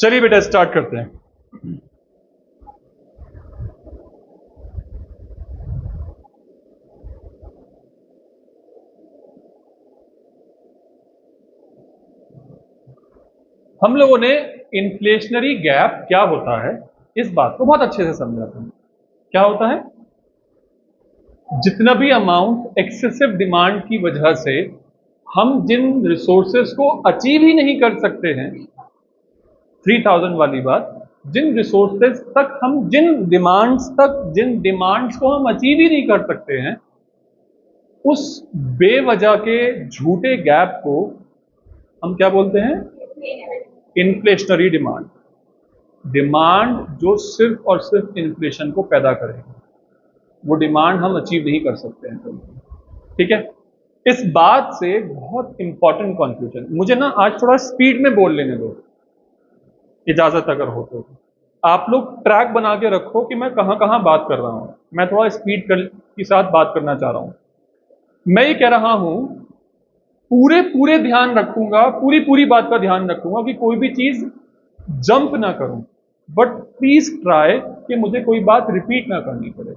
चलिए बेटा स्टार्ट करते हैं। हम लोगों ने इन्फ्लेशनरी गैप क्या होता है इस बात को बहुत अच्छे से समझा था। क्या होता है? जितना भी अमाउंट एक्सेसिव डिमांड की वजह से हम जिन रिसोर्सेस को अचीव ही नहीं कर सकते हैं, 3000 वाली बात, जिन रिसोर्सेस तक हम जिन डिमांड्स को हम अचीव ही नहीं कर सकते हैं, उस बेवजह के झूठे गैप को हम क्या बोलते हैं? Inflationary demand. डिमांड जो सिर्फ और सिर्फ इन्फ्लेशन को पैदा करेगी, वो डिमांड हम अचीव नहीं कर सकते हैं। ठीक है, इस बात से बहुत इंपॉर्टेंट कंक्लूजन, मुझे ना आज थोड़ा स्पीड में बोल लेने दो, इजाजत अगर हो तो। आप लोग ट्रैक बना के रखो कि मैं कहां कहां बात कर रहा हूं। मैं थोड़ा स्पीड के साथ बात करना चाह रहा हूं। मैं ये कह रहा हूं, पूरे ध्यान रखूंगा, पूरी बात का ध्यान रखूंगा कि कोई भी चीज जंप ना करूं, बट प्लीज ट्राई कि मुझे कोई बात रिपीट ना करनी पड़े,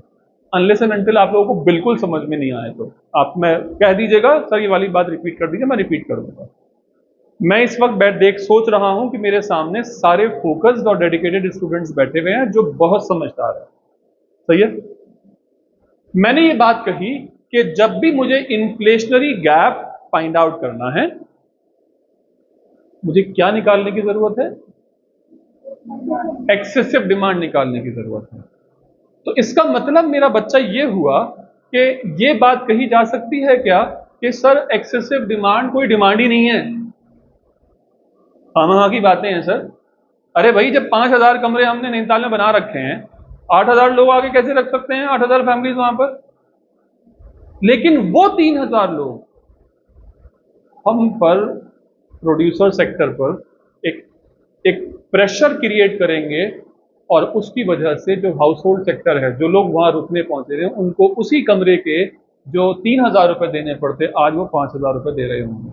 अनलेस एंड अनटिल आप लोगों को बिल्कुल समझ में नहीं आए तो आप मैं कह दीजिएगा सर ये वाली बात रिपीट कर दीजिए, मैं रिपीट कर दूंगा। मैं इस वक्त सोच रहा हूं कि मेरे सामने सारे फोकस्ड और डेडिकेटेड स्टूडेंट्स बैठे हुए हैं जो बहुत समझदार हैं। सही है? मैंने ये बात कही कि जब भी मुझे इन्फ्लेशनरी गैप फाइंड आउट करना है, मुझे क्या निकालने की जरूरत है? एक्सेसिव डिमांड निकालने की जरूरत है। तो इसका मतलब मेरा बच्चा ये हुआ कि ये बात कही जा सकती है क्या कि सर एक्सेसिव डिमांड कोई डिमांड ही नहीं है? हाँ की बातें हैं सर। अरे भाई, जब 5000 कमरे हमने नैनीताल में बना रखे हैं, 8000 लोग आगे कैसे रख सकते हैं? 8000 फैमिलीज वहां पर। लेकिन वो 3000 लोग हम पर, प्रोड्यूसर सेक्टर पर एक प्रेशर क्रिएट करेंगे, और उसकी वजह से जो हाउस होल्ड सेक्टर है, जो लोग वहां रुकने पहुंचे थे, उनको उसी कमरे के जो 3000 रुपए देने पड़ते, आज वो 5000 रुपए दे रहे होंगे।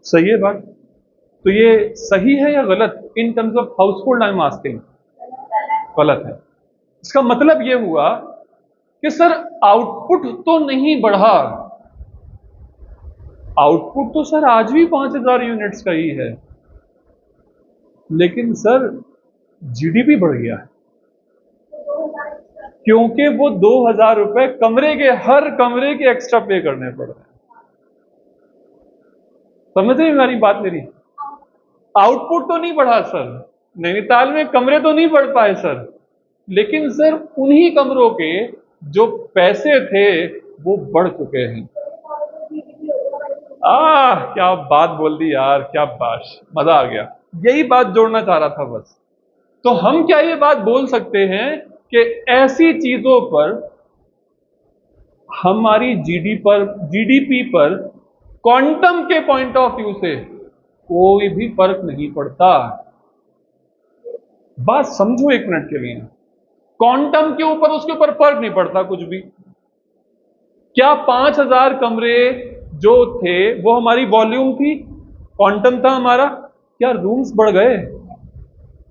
सही है बात? तो ये सही है या गलत? In terms of house hold I am asking. गलत है। इसका मतलब ये हुआ कि सर आउटपुट तो नहीं बढ़ा। आउटपुट तो सर आज भी 5000 यूनिट्स का ही है, लेकिन सर जीडीपी बढ़ गया है, क्योंकि वो 2000 रुपए कमरे के, हर कमरे के एक्स्ट्रा पे करने पड़ रहे हैं। समझ रहे मेरी बात? मेरी आउटपुट तो नहीं बढ़ा सर, नैनीताल में कमरे तो नहीं बढ़ पाए सर, लेकिन सर उन्हीं कमरों के जो पैसे थे वो बढ़ चुके हैं। क्या बात बोल दी यार, क्या बात, मजा आ गया। यही बात जोड़ना चाह रहा था बस। तो हम क्या ये बात बोल सकते हैं कि ऐसी चीजों पर हमारी जीडीपी पर क्वांटम के पॉइंट ऑफ व्यू से कोई भी फर्क नहीं पड़ता। बात समझो एक मिनट के लिए। क्वांटम के ऊपर, उसके ऊपर फर्क नहीं पड़ता कुछ भी। क्या 5000 कमरे जो थे वो हमारी वॉल्यूम थी? क्वांटम था हमारा? क्या रूम्स बढ़ गए?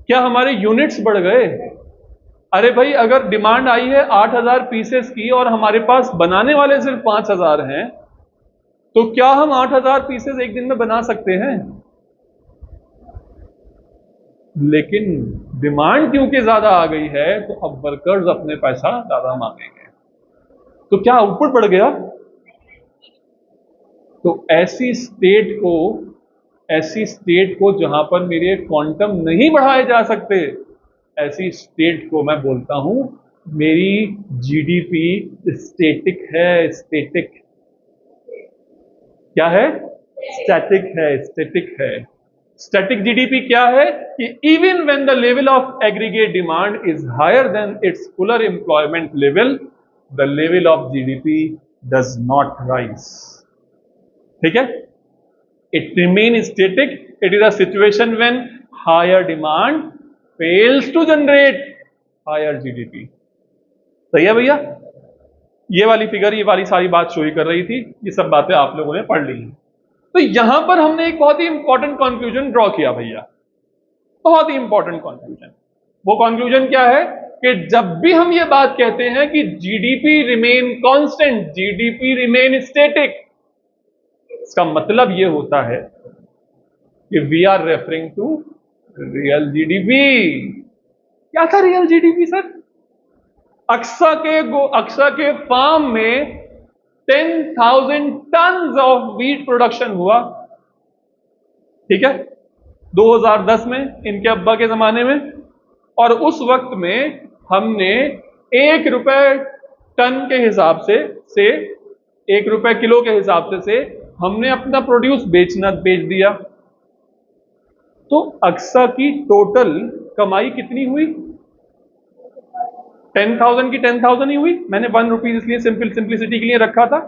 क्या हमारे यूनिट्स बढ़ गए? अरे भाई, अगर डिमांड आई है 8000 पीसेस की और हमारे पास बनाने वाले सिर्फ 5000 हैं, तो क्या हम 8000 पीसेस एक दिन में बना सकते हैं? लेकिन डिमांड क्योंकि ज्यादा आ गई है, तो अब वर्कर्स अपने पैसा ज्यादा मांगेंगे। तो क्या आउटपुट बढ़ गया? तो ऐसी स्टेट को जहां पर मेरे क्वांटम नहीं बढ़ाए जा सकते, ऐसी स्टेट को मैं बोलता हूं मेरी जीडीपी स्टैटिक है। स्टैटिक क्या है? स्टैटिक है, स्टैटिक है। स्टैटिक जीडीपी क्या है कि even when the level of aggregate demand is higher than its fuller employment level, the level of GDP does not rise. ठीक है? It remains static. It is a situation when higher demand fails to generate higher GDP. सही है भैया? ये वाली figure, ये वाली सारी बात शो ही कर रही थी। ये सब बातें आप लोगों ने पढ़ ली हैं। तो यहां पर हमने एक बहुत ही इंपॉर्टेंट कंक्लूजन ड्रॉ किया भैया। बहुत ही इंपॉर्टेंट कंक्लूजन। वो कंक्लूजन क्या है कि जब भी हम ये बात कहते हैं कि GDP remain constant, GDP remain static, इसका मतलब ये होता है कि we are referring to real GDP. क्या था रियल जीडीपी सर? अक्सा के फार्म में 10,000 टन ऑफ वीट प्रोडक्शन हुआ, ठीक है, 2010 में, इनके अब्बा के जमाने में। और उस वक्त में हमने 1 रुपए टन के हिसाब से 1 रुपए किलो के हिसाब से हमने अपना प्रोड्यूस बेच दिया। तो अक्सा की टोटल कमाई कितनी हुई? 10,000 की 10,000 ही हुई। मैंने 1 रुपीज इसलिए सिंप्लिसिटी के लिए रखा था।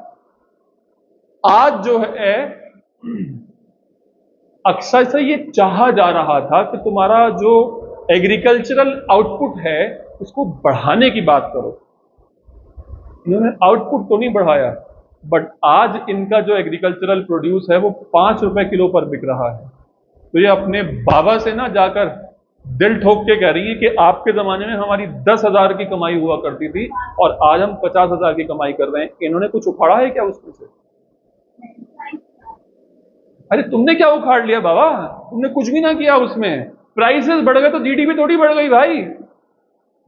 आज जो है अक्सा से ये चाहा जा रहा था कि तुम्हारा जो एग्रीकल्चरल आउटपुट है उसको बढ़ाने की बात करो। इन्होंने आउटपुट तो नहीं बढ़ाया, बट आज इनका जो एग्रीकल्चरल प्रोड्यूस है वो 5 रुपए किलो पर बिक रहा है। तो ये अपने बाबा से ना जाकर दिल ठोक के कह रही है कि आपके जमाने में हमारी 10,000 की कमाई हुआ करती थी और आज हम 50,000 की कमाई कर रहे हैं। इन्होंने कुछ उखाड़ा है क्या उसमें से? अरे तुमने क्या उखाड़ लिया बाबा? तुमने कुछ भी ना किया उसमें। प्राइसेस बढ़ गए तो जीडीपी थोड़ी बढ़ गई भाई।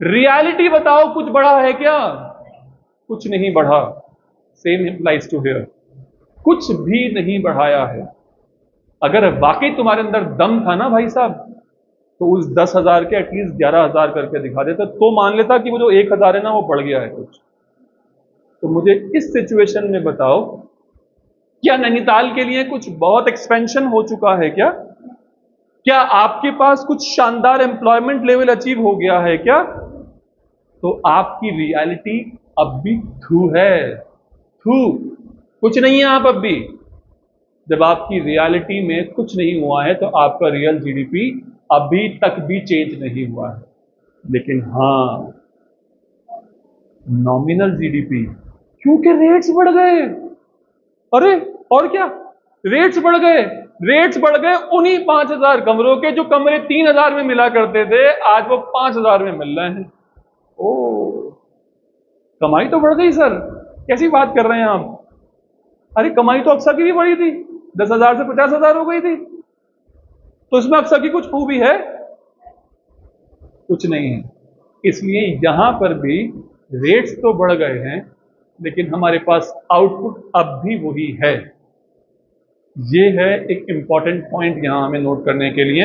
रियलिटी बताओ, कुछ बढ़ा है क्या? कुछ नहीं बढ़ा। सेम अप्लाइज टू हियर, कुछ भी नहीं बढ़ाया है। अगर वाकई तुम्हारे अंदर दम था ना भाई साहब, तो उस 10,000 के एटलीस्ट 11,000 करके दिखा देता, तो मान लेता कि वो जो 1,000 है ना वो बढ़ गया है कुछ। तो मुझे इस सिचुएशन में बताओ, क्या नैनीताल के लिए कुछ बहुत एक्सपेंशन हो चुका है क्या? क्या आपके पास कुछ शानदार एम्प्लॉयमेंट लेवल अचीव हो गया है क्या? तो आपकी रियलिटी अब भी थू है, थू, कुछ नहीं है आप अब भी। जब आपकी रियलिटी में कुछ नहीं हुआ है तो आपका रियल जीडीपी अभी तक भी चेंज नहीं हुआ है। लेकिन हां, नॉमिनल जीडीपी, क्योंकि रेट्स बढ़ गए। अरे और क्या, रेट्स बढ़ गए। रेट्स बढ़ गए उन्हीं 5,000 कमरों के जो कमरे 3,000 में मिला करते थे, आज वो 5,000 में मिल रहे हैं। ओ, कमाई तो बढ़ गई सर, कैसी बात कर रहे हैं आप? अरे कमाई तो अक्सा की भी बढ़ी थी, 10,000 से 50,000 हो गई थी। तो इसमें अक्सा की कुछ खूबी है? कुछ नहीं है। इसलिए यहां पर भी रेट्स तो बढ़ गए हैं, लेकिन हमारे पास आउटपुट अब भी वही है। ये है एक इंपॉर्टेंट पॉइंट यहां हमें नोट करने के लिए।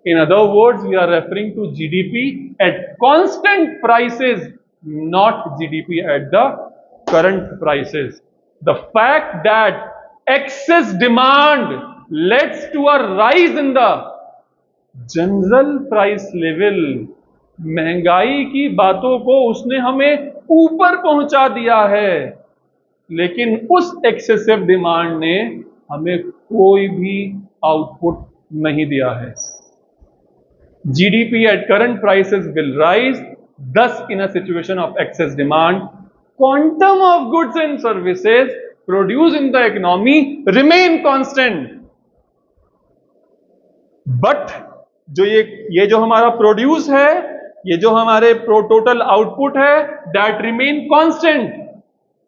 In other words, we are referring to GDP at constant prices, not GDP at the current prices. The fact that excess demand leads to a rise in the general price level, महंगाई की बातों को उसने हमें ऊपर पहुंचा दिया है, लेकिन उस एक्सेसिव डिमांड ने हमें कोई भी आउटपुट नहीं दिया है। GDP at current prices will rise, thus in a situation of excess demand, quantum of goods and services produced in the economy remain constant. But जो ये जो हमारा प्रोड्यूस है, ये जो हमारे टोटल आउटपुट है, that remain constant,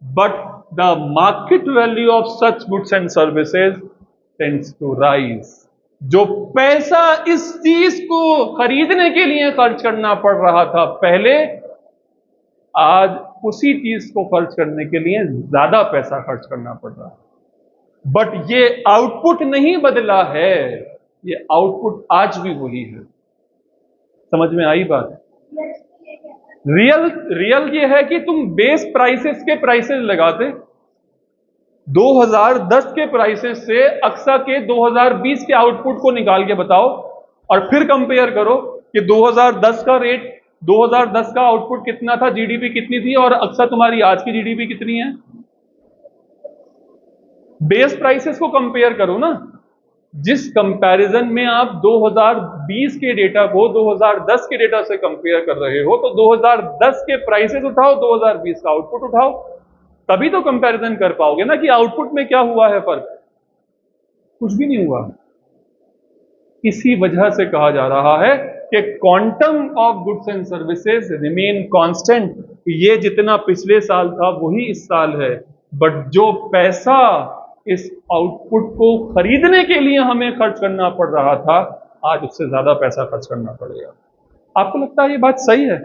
but the market value of such goods and services tends to rise. जो पैसा इस चीज को खरीदने के लिए खर्च करना पड़ रहा था पहले, आज उसी चीज को खर्च करने के लिए ज्यादा पैसा खर्च करना पड़ रहा है। बट ये आउटपुट नहीं बदला है, ये आउटपुट आज भी वही है। समझ में आई बात? रियल ये है कि तुम बेस प्राइसेस के प्राइसेस लगाते, 2010 के प्राइसेस से अक्सा के 2020 के आउटपुट को निकाल के बताओ और फिर कंपेयर करो कि 2010 का रेट, 2010 का आउटपुट कितना था, जीडीपी कितनी थी, और अक्सा तुम्हारी आज की जीडीपी कितनी है। बेस प्राइसेस को कंपेयर करो ना। जिस कंपैरिजन में आप 2020 के डेटा को 2010 के डेटा से कंपेयर कर रहे हो, तो 2010 के प्राइसेस उठाओ, 2020 का आउटपुट उठाओ, तभी तो कंपैरिजन कर पाओगे ना कि आउटपुट में क्या हुआ है फर्क। कुछ भी नहीं हुआ। इसी वजह से कहा जा रहा है कि quantum of goods and services remain constant. ये जितना पिछले साल था वही इस साल है, बट जो पैसा इस आउटपुट को खरीदने के लिए हमें खर्च करना पड़ रहा था, आज उससे ज्यादा पैसा खर्च करना पड़ेगा। आपको लगता है ये बात सही है?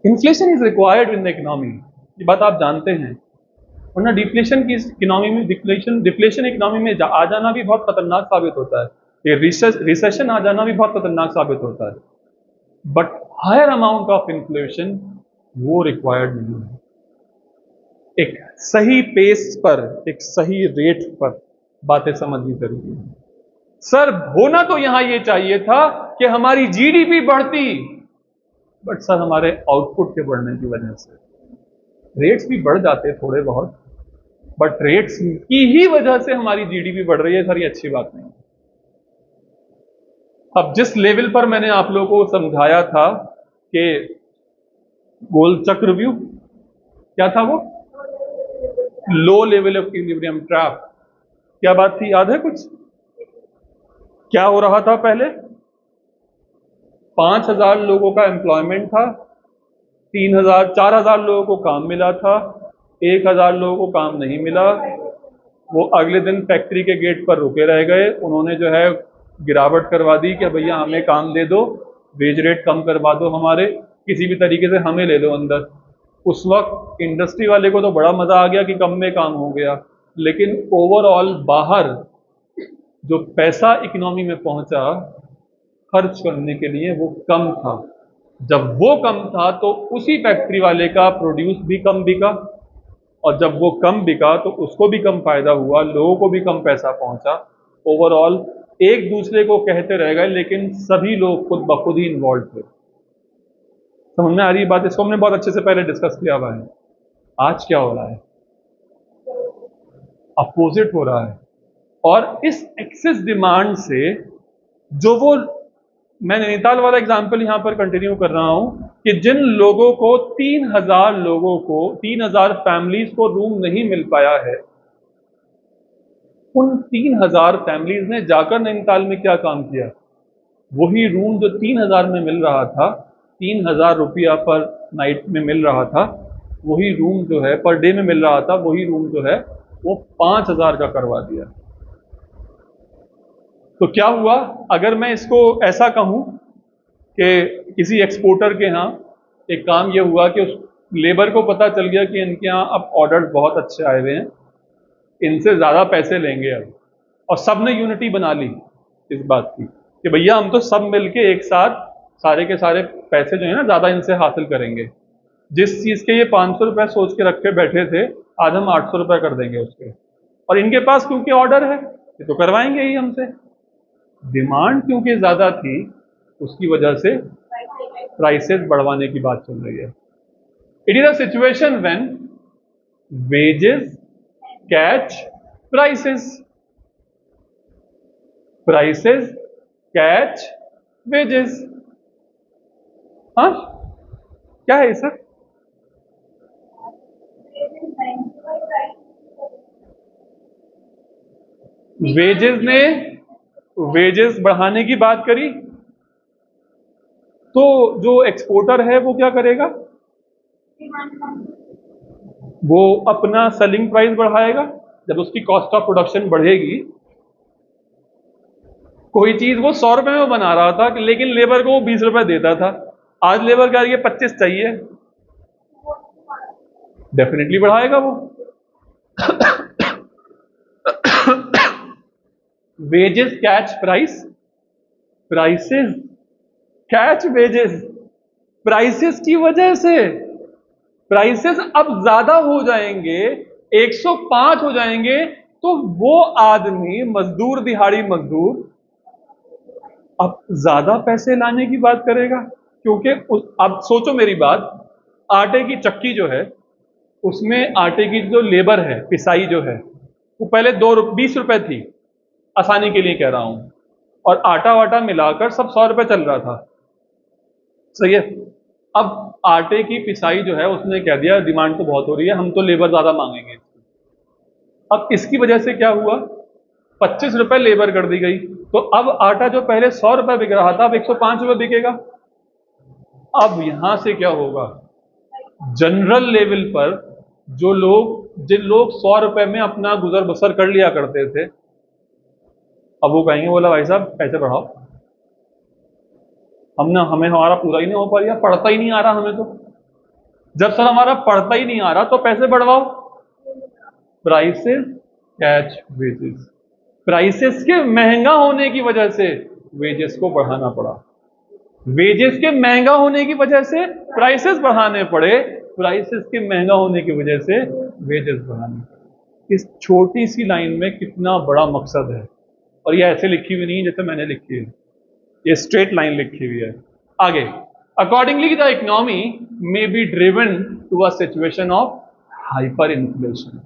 Inflation is required in the economy, ये बात आप जानते हैं, वरना डिफ्लेशन की इकोनॉमी में डिफ्लेशन इकोनॉमी में आ जाना भी बहुत खतरनाक साबित होता है। ये रिसेशन आ जाना भी बहुत खतरनाक साबित होता है, but higher amount of inflation वो रिक्वायर्ड नहीं है। एक सही पेस पर, एक सही रेट पर बातें समझनी जरूरी है। सर होना तो यहां ये चाहिए था कि हमारी जीडीपी बढ़ती, बट सर हमारे आउटपुट के बढ़ने की वजह से रेट्स भी बढ़ जाते थोड़े बहुत, बट रेट्स की ही वजह से हमारी जीडीपी बढ़ रही है सर, ये अच्छी बात नहीं। अब जिस लेवल पर मैंने आप लोगों को समझाया था कि गोल चक्रव्यूह क्या था, वो low level of equilibrium trap, क्या बात थी, याद है कुछ? क्या हो रहा था पहले? 5,000 लोगों का एम्प्लॉयमेंट था, 3,000 4,000 लोगों को काम मिला था, 1,000 लोगों को काम नहीं मिला। वो अगले दिन फैक्ट्री के गेट पर रुके रह गए, उन्होंने जो है गिरावट करवा दी कि भैया हमें काम दे दो, वेज रेट कम करवा दो, हमारे किसी भी तरीके से हमें ले लो अंदर। उस वक्त इंडस्ट्री वाले को तो बड़ा मजा आ गया कि कम में काम हो गया, लेकिन ओवरऑल बाहर जो पैसा इकोनॉमी में पहुंचा खर्च करने के लिए वो कम था। जब वो कम था तो उसी फैक्ट्री वाले का प्रोड्यूस भी कम बिका, और जब वो कम बिका तो उसको भी कम फायदा हुआ, लोगों को भी कम पैसा पहुंचा। ओवरऑल एक दूसरे को कहते रह गए, लेकिन सभी लोग खुद ब खुद ही इन्वॉल्व थे। समझ में आ रही बात? इसको हमने बहुत अच्छे से पहले डिस्कस किया हुआ है। आज क्या हो रहा है? अपोजिट हो रहा है। और इस एक्सेस डिमांड से जो वो, मैं नैनीताल वाला एग्जाम्पल यहां पर कंटिन्यू कर रहा हूं कि जिन लोगों को 3,000 लोगों को 3,000 फैमिलीज को रूम नहीं मिल पाया है, उन 3,000 फैमिलीज ने जाकर नैनीताल में क्या काम किया? वही रूम जो 3,000 में मिल रहा था, 3,000 रुपया पर नाइट में मिल रहा था, वही रूम जो है पर डे में मिल रहा था, वही रूम जो है वो 5,000 का करवा दिया। तो क्या हुआ? अगर मैं इसको ऐसा कहूं कि किसी एक्सपोर्टर के यहाँ एक काम ये हुआ कि उस लेबर को पता चल गया कि इनके यहाँ अब ऑर्डर्स बहुत अच्छे आए हुए हैं, इनसे ज़्यादा पैसे लेंगे अब, और सब ने यूनिटी बना ली इस बात की कि भैया हम तो सब मिलके एक साथ सारे के सारे पैसे जो है ना ज़्यादा इनसे हासिल करेंगे। जिस चीज़ के ये 500 रुपये सोच के रखे बैठे थे, आज हम 800 रुपये कर देंगे उसके, और इनके पास क्योंकि ऑर्डर है ये तो करवाएंगे ही हमसे। डिमांड क्योंकि ज़्यादा थी, उसकी वजह से प्राइसेस बढ़वाने की बात चल रही है। It is a situation when wages catch prices, prices catch wages. हाँ, क्या है सर? वेजेस बढ़ाने की बात करी तो जो एक्सपोर्टर है वो क्या करेगा? वो अपना सेलिंग प्राइस बढ़ाएगा। जब उसकी कॉस्ट ऑफ प्रोडक्शन बढ़ेगी, कोई चीज वो 100 रुपए में बना रहा था लेकिन लेबर को वो 20 रुपए देता था, आज लेबर कह रही है 25 चाहिए, डेफिनेटली बढ़ाएगा वो। Wages catch price, prices catch wages. Prices की वजह से प्राइसेस अब ज्यादा हो जाएंगे, 105 हो जाएंगे, तो वो आदमी मजदूर, दिहाड़ी मजदूर अब ज्यादा पैसे लाने की बात करेगा, क्योंकि अब सोचो मेरी बात, आटे की चक्की जो है उसमें आटे की जो लेबर है, पिसाई जो है, वो पहले 20 रुपए थी, आसानी के लिए कह रहा हूं, और आटा वाटा मिलाकर सब 100 रुपए चल रहा था, सही है। अब आटे की पिसाई जो है उसने कह दिया डिमांड तो बहुत हो रही है, हम तो लेबर ज्यादा मांगेंगे। अब इसकी वजह से क्या हुआ? ₹25 लेबर कर दी गई, तो अब आटा जो पहले ₹100 बिक रहा था अब ₹105 बिकेगा। अब यहां से क्या होगा, जनरल लेवल पर जिन लोग ₹100 में अपना गुजर बसर कर लिया करते थे, अब वो कहेंगे बोला भाई साहब पैसे बढ़ाओ, हमें हमारा पूरा ही नहीं हो पा रहा, पढ़ता ही नहीं आ रहा हमें तो। जब सर हमारा पढ़ता ही नहीं आ रहा तो पैसे बढ़वाओ। प्राइसेस कैच वेजेस, प्राइसेस के महंगा होने की वजह से वेजेस को बढ़ाना पड़ा, वेजेस के महंगा होने की वजह से प्राइसेस बढ़ाने पड़े, प्राइसेस के महंगा होने की वजह से वेजेस बढ़ाने पड़े। इस छोटी सी लाइन में कितना बड़ा मकसद है, और ये ऐसे लिखी हुई नहीं है जैसे मैंने लिखी है, ये स्ट्रेट लाइन लिखी हुई है। आगे, accordingly the economy may be driven to a situation of hyper inflation.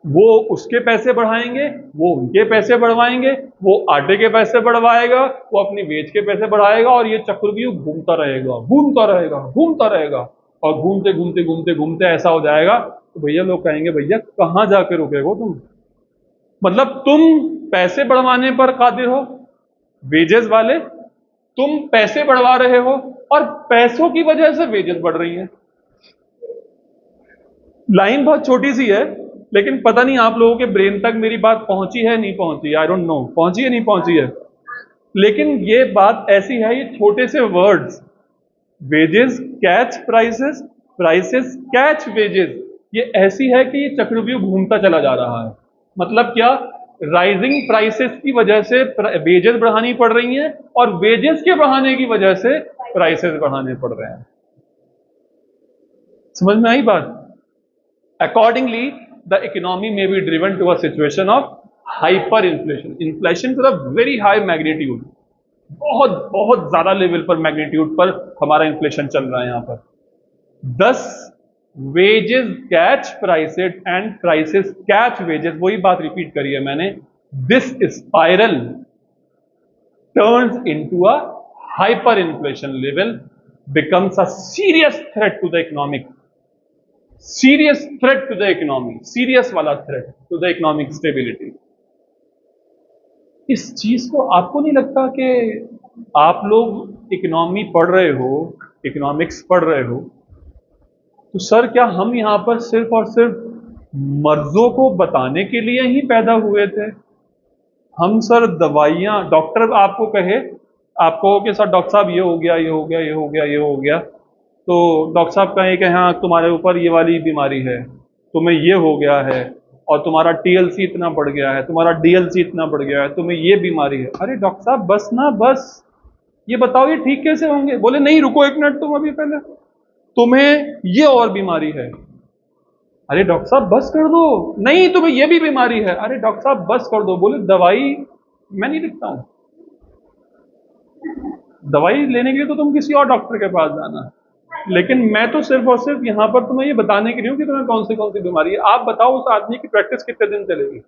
वो उसके पैसे बढ़ाएंगे, वो उनके पैसे बढ़वाएंगे, वो आटे के पैसे बढ़वाएगा, वो अपनी वेज के पैसे बढ़ाएगा, और ये चक्रव्यूह घूमता रहेगा घूमता रहेगा घूमता रहेगा, और घूमते घूमते घूमते घूमते ऐसा हो जाएगा तो भैया लोग कहेंगे भैया कहाँ जाके रुकेगो तुम, मतलब तुम पैसे बढ़वाने पर कादिर हो वेजेस वाले, तुम पैसे बढ़वा रहे हो और पैसों की वजह से वेजेस बढ़ रही है। लाइन बहुत छोटी सी है, लेकिन पता नहीं आप लोगों के ब्रेन तक मेरी बात पहुंची है नहीं पहुंची, आई डोंट नो पहुंची है नहीं पहुंची है, लेकिन ये बात ऐसी है, ये छोटे से words wages catch prices, prices catch wages, ये ऐसी है कि ये चक्रव्यूह घूमता चला जा रहा है। मतलब क्या, राइजिंग प्राइसेस की वजह से वेजेस बढ़ानी पड़ रही हैं, और वेजेस के बढ़ाने की वजह से प्राइसेस बढ़ाने पड़ रहे हैं। समझ में आई बात? Accordingly, the economy may be driven to a situation of hyperinflation. Inflation to a very high magnitude. बहुत बहुत ज्यादा लेवल पर मैग्नीट्यूड पर हमारा इन्फ्लेशन चल रहा है यहां पर। Thus wages catch prices and prices catch wages, वही बात रिपीट करी है मैंने। This spiral turns into a hyper inflation level, becomes a serious threat to the economic, serious threat to the economy, serious वाला threat to the economic stability. इस चीज को आपको नहीं लगता कि आप लोग इकोनॉमी पढ़ रहे हो, इकोनॉमिक्स पढ़ रहे हो, तो सर क्या हम यहां पर सिर्फ और सिर्फ मर्जों को बताने के लिए ही पैदा हुए थे? हम सर दवाइयां, डॉक्टर आपको कहे, आपको कि सर डॉक्टर साहब ये हो गया ये हो गया ये हो गया ये हो गया, तो डॉक्टर साहब कहें कि हाँ तुम्हारे ऊपर ये वाली बीमारी है, तुम्हें ये हो गया है, और तुम्हारा टीएलसी इतना बढ़ गया है, तुम्हारा डीएलसी इतना बढ़ गया है, तुम्हें ये बीमारी है। अरे डॉक्टर साहब बस ना बस, ये बताओ ये ठीक कैसे होंगे? बोले नहीं रुको एक मिनट, तुम अभी पहले तुम्हें ये और बीमारी है। अरे डॉक्टर साहब बस कर दो, नहीं तुम्हें ये भी बीमारी है। अरे डॉक्टर साहब बस कर दो। बोले दवाई मैं नहीं लिखता हूं, दवाई लेने के लिए तो तुम किसी और डॉक्टर के पास जाना, लेकिन मैं तो सिर्फ और सिर्फ यहां पर तुम्हें ये बताने के लिए हूं कि तुम्हें कौन सी बीमारी है। आप बताओ उस आदमी की प्रैक्टिस कितने दिन चलेगी?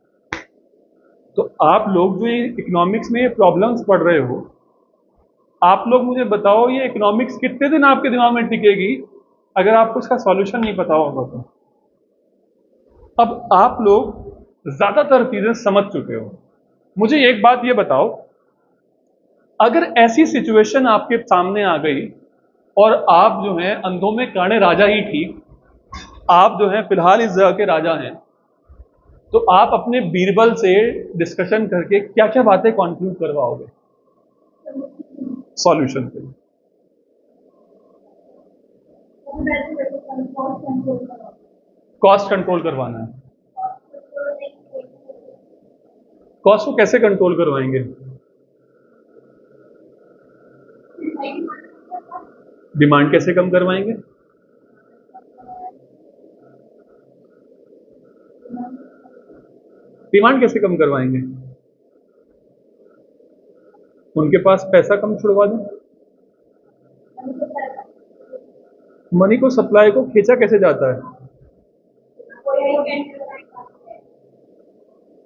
तो आप लोग जो ये इकोनॉमिक्स में ये प्रॉब्लम्स पढ़ रहे हो, आप लोग मुझे बताओ ये इकोनॉमिक्स कितने दिन आपके दिमाग में टिकेगी अगर आपको इसका सॉल्यूशन नहीं पता होगा तो? अब आप लोग ज्यादातर चीजें समझ चुके हो, मुझे एक बात ये बताओ, अगर ऐसी सिचुएशन आपके सामने आ गई और आप जो है अंधों में काणे राजा ही ठीक, आप जो है फिलहाल इस जगह के राजा हैं, तो आप अपने बीरबल से डिस्कशन करके क्या क्या बातें कॉन्क्लूड करवाओगे सॉल्यूशन के लिए? कॉस्ट कंट्रोल करवाना है। कॉस्ट को कैसे कंट्रोल करवाएंगे? डिमांड कैसे कम करवाएंगे? डिमांड कैसे कम करवाएंगे? उनके पास पैसा कम छुड़वा दें। मनी को, सप्लाई को खींचा कैसे जाता है?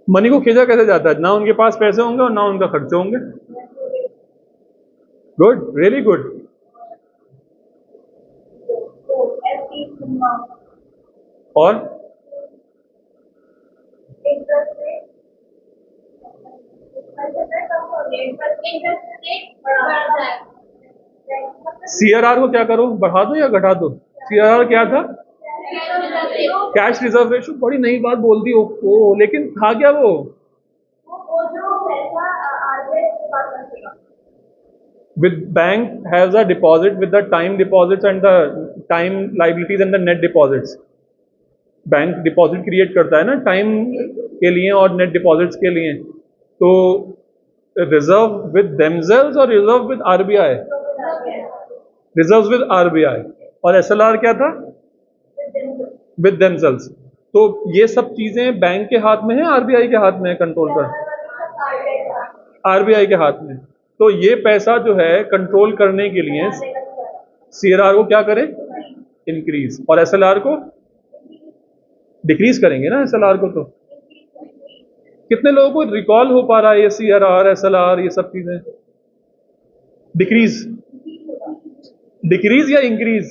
मनी को खींचा कैसे जाता है? ना उनके पास पैसे होंगे और ना उनका खर्चे होंगे। Good, really good. और सीआरआर को क्या करो, बढ़ा दो या घटा दो? सीआरआर क्या था? Cash reserve ratio. बड़ी नई बात बोल दी ओ, लेकिन था क्या वो? With bank has a deposit with the time deposits and the time liabilities and the net deposits. Bank deposit create करता है ना टाइम के लिए और नेट डिपॉजिट्स के लिए। तो रिजर्व विद देमसेल्व्स और reserve with RBI? Reserve with RBI. और एसएलआर क्या था? With themselves. तो ये सब चीजें बैंक के हाथ में है, आरबीआई के हाथ में है कंट्रोल कर? आरबीआई के हाथ में। तो ये पैसा जो है कंट्रोल करने के लिए सीआरआर को क्या करें? इंक्रीज। और एसएलआर को डिक्रीज करेंगे ना। एसएलआर को तो कितने लोगों को रिकॉल हो पा रहा है ये सीआरआर, एसएलआर, ये सब चीजें? डिक्रीज, डिक्रीज या इंक्रीज?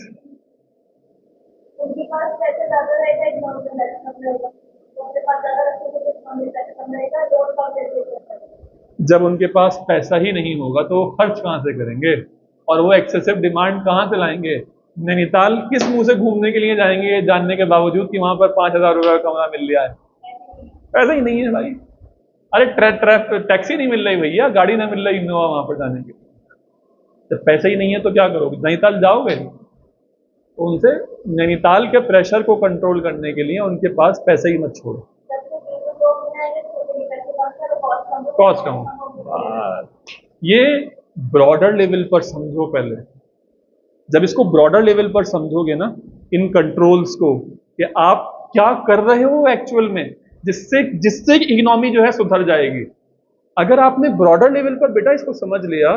जब उनके पास पैसा ही नहीं होगा तो वो खर्च कहां से करेंगे? और वो एक्सेसिव डिमांड कहां से लाएंगे? नैनीताल किस मुंह से घूमने के लिए जाएंगे जानने के बावजूद कि वहां पर 5,000 रुपए का कमरा मिल रहा है? पैसा ही नहीं है भाई। अरे टैक्सी नहीं मिल रही भैया, गाड़ी ना मिल रही इनोवा वहां पर जाने के लिए। जब पैसा ही नहीं है तो क्या करोगे? नैनीताल जाओगे? तो उनसे नैनीताल के प्रेशर को कंट्रोल करने के लिए उनके पास पैसा ही मत छोड़ो। कॉस्ट कम। ये ब्रॉडर लेवल पर समझो पहले। जब इसको ब्रॉडर लेवल पर समझोगे ना इन कंट्रोल्स को कि आप क्या कर रहे हो एक्चुअल में, जिससे जिससे इकोनॉमी जो है सुधर जाएगी। अगर आपने ब्रॉडर लेवल पर बेटा इसको समझ लिया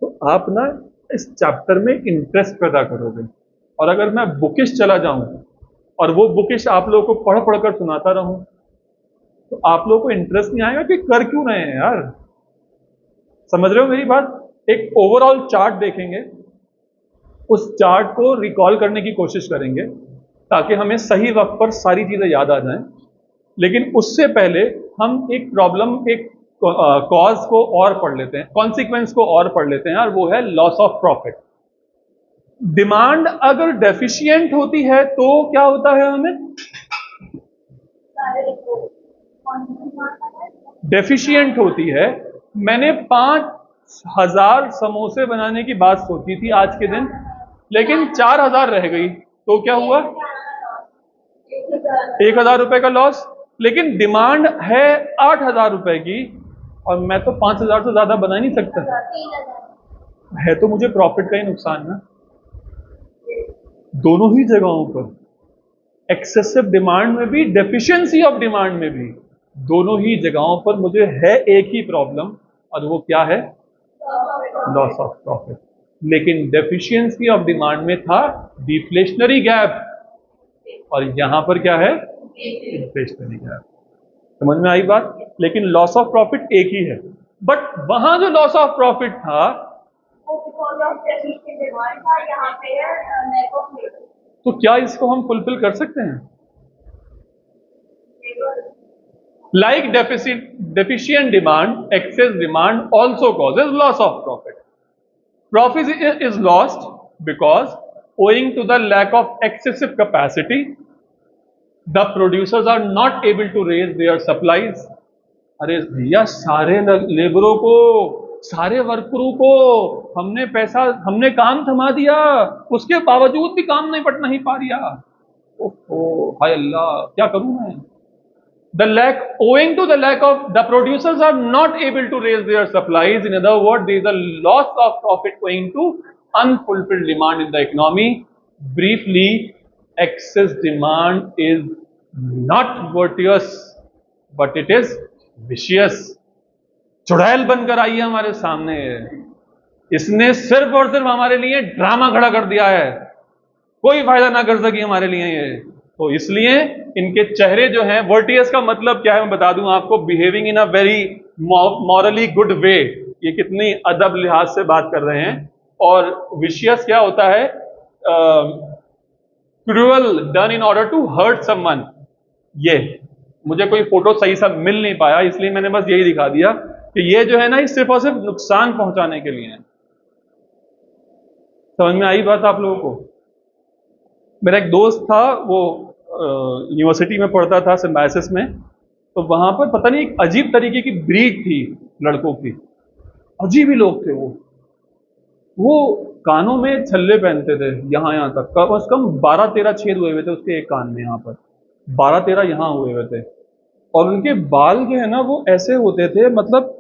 तो आप ना इस चैप्टर में इंटरेस्ट पैदा करोगे। और अगर मैं बुकिश चला जाऊं और वो बुकिश आप लोगों को पढ़ पढ़कर सुनाता रहूं तो आप लोगों को इंटरेस्ट नहीं आएगा कि कर क्यों रहे हैं यार। समझ रहे हो मेरी बात? एक ओवरऑल चार्ट देखेंगे, उस चार्ट को रिकॉल करने की कोशिश करेंगे ताकि हमें सही वक्त पर सारी चीजें याद आ जाएं। लेकिन उससे पहले हम एक प्रॉब्लम, एक कॉज को और पढ़ लेते हैं, कॉन्सिक्वेंस को और पढ़ लेते हैं, और वो है लॉस ऑफ प्रॉफिट। डिमांड अगर डेफिशिएंट होती है तो क्या होता है? हमें डेफिशिएंट होती है। मैंने 5,000 समोसे बनाने की बात सोची थी आज के दिन, लेकिन 4,000 रह गई, तो क्या हुआ? 1,000 रुपए का लॉस। लेकिन डिमांड है 8,000 रुपए की और मैं तो 5,000 से ज्यादा बना नहीं सकता, है तो मुझे प्रॉफिट का ही नुकसान ना। दोनों ही जगहों पर, एक्सेसिव डिमांड में भी, डेफिशिएंसी ऑफ डिमांड में भी, दोनों ही जगहों पर मुझे है एक ही प्रॉब्लम, और वो क्या है? Loss of profit. लेकिन डेफिशिएंसी ऑफ डिमांड में था डिफ्लेशनरी गैप, और यहां पर क्या है? Inflationary gap. समझ में आई बात? लेकिन लॉस ऑफ प्रॉफिट एक ही है। बट वहां जो लॉस ऑफ प्रॉफिट था तो क्या इसको हम फुलफिल कर सकते हैं? Like deficient demand, excess demand also causes loss of profit. Profit is lost because owing to the lack of excessive capacity, the producers are not able to raise their supplies. अरे भैया, सारे लेबरों को, सारे वर्करों को हमने काम थमा दिया, उसके बावजूद भी काम नहीं पा रहा। ओहो हाय अल्लाह, क्या करूं मैं? Owing to the lack of, the producers are not able to raise their supplies. In other words, there is a loss of profit owing to unfulfilled demand in the economy. Briefly, excess demand is not virtuous, but it is vicious. चुड़ैल बनकर आई है हमारे सामने, इसने सिर्फ और सिर्फ हमारे लिए ड्रामा खड़ा कर दिया है, कोई फायदा ना कर सकी हमारे लिए ये। तो इसलिए इनके चेहरे जो हैं, वर्टियस का मतलब क्या है मैं बता दूं आपको, behaving in a very morally good way, ये कितनी अदब लिहाज से बात कर रहे हैं। और विशियस क्या होता है? Cruel, done in order to hurt someone. ये मुझे कोई फोटो सही सा मिल नहीं पाया, इसलिए मैंने बस यही दिखा दिया। कि ये जो है ना, ये सिर्फ और सिर्फ नुकसान पहुंचाने के लिए है। समझ में आई बात आप लोगों को? मेरा एक दोस्त था, वो यूनिवर्सिटी में पढ़ता था, सिम्बायोसिस में। तो वहां पर पता नहीं एक अजीब तरीके की ब्रीड थी लड़कों की, अजीब ही लोग थे वो कानों में छल्ले पहनते थे, यहाँ तक, कम से कम 12-13 छेद हुए हुए थे उसके एक कान में, यहाँ पर 12-13 यहाँ हुए हुए थे। और उनके बाल जो है ना, वो ऐसे होते थे, मतलब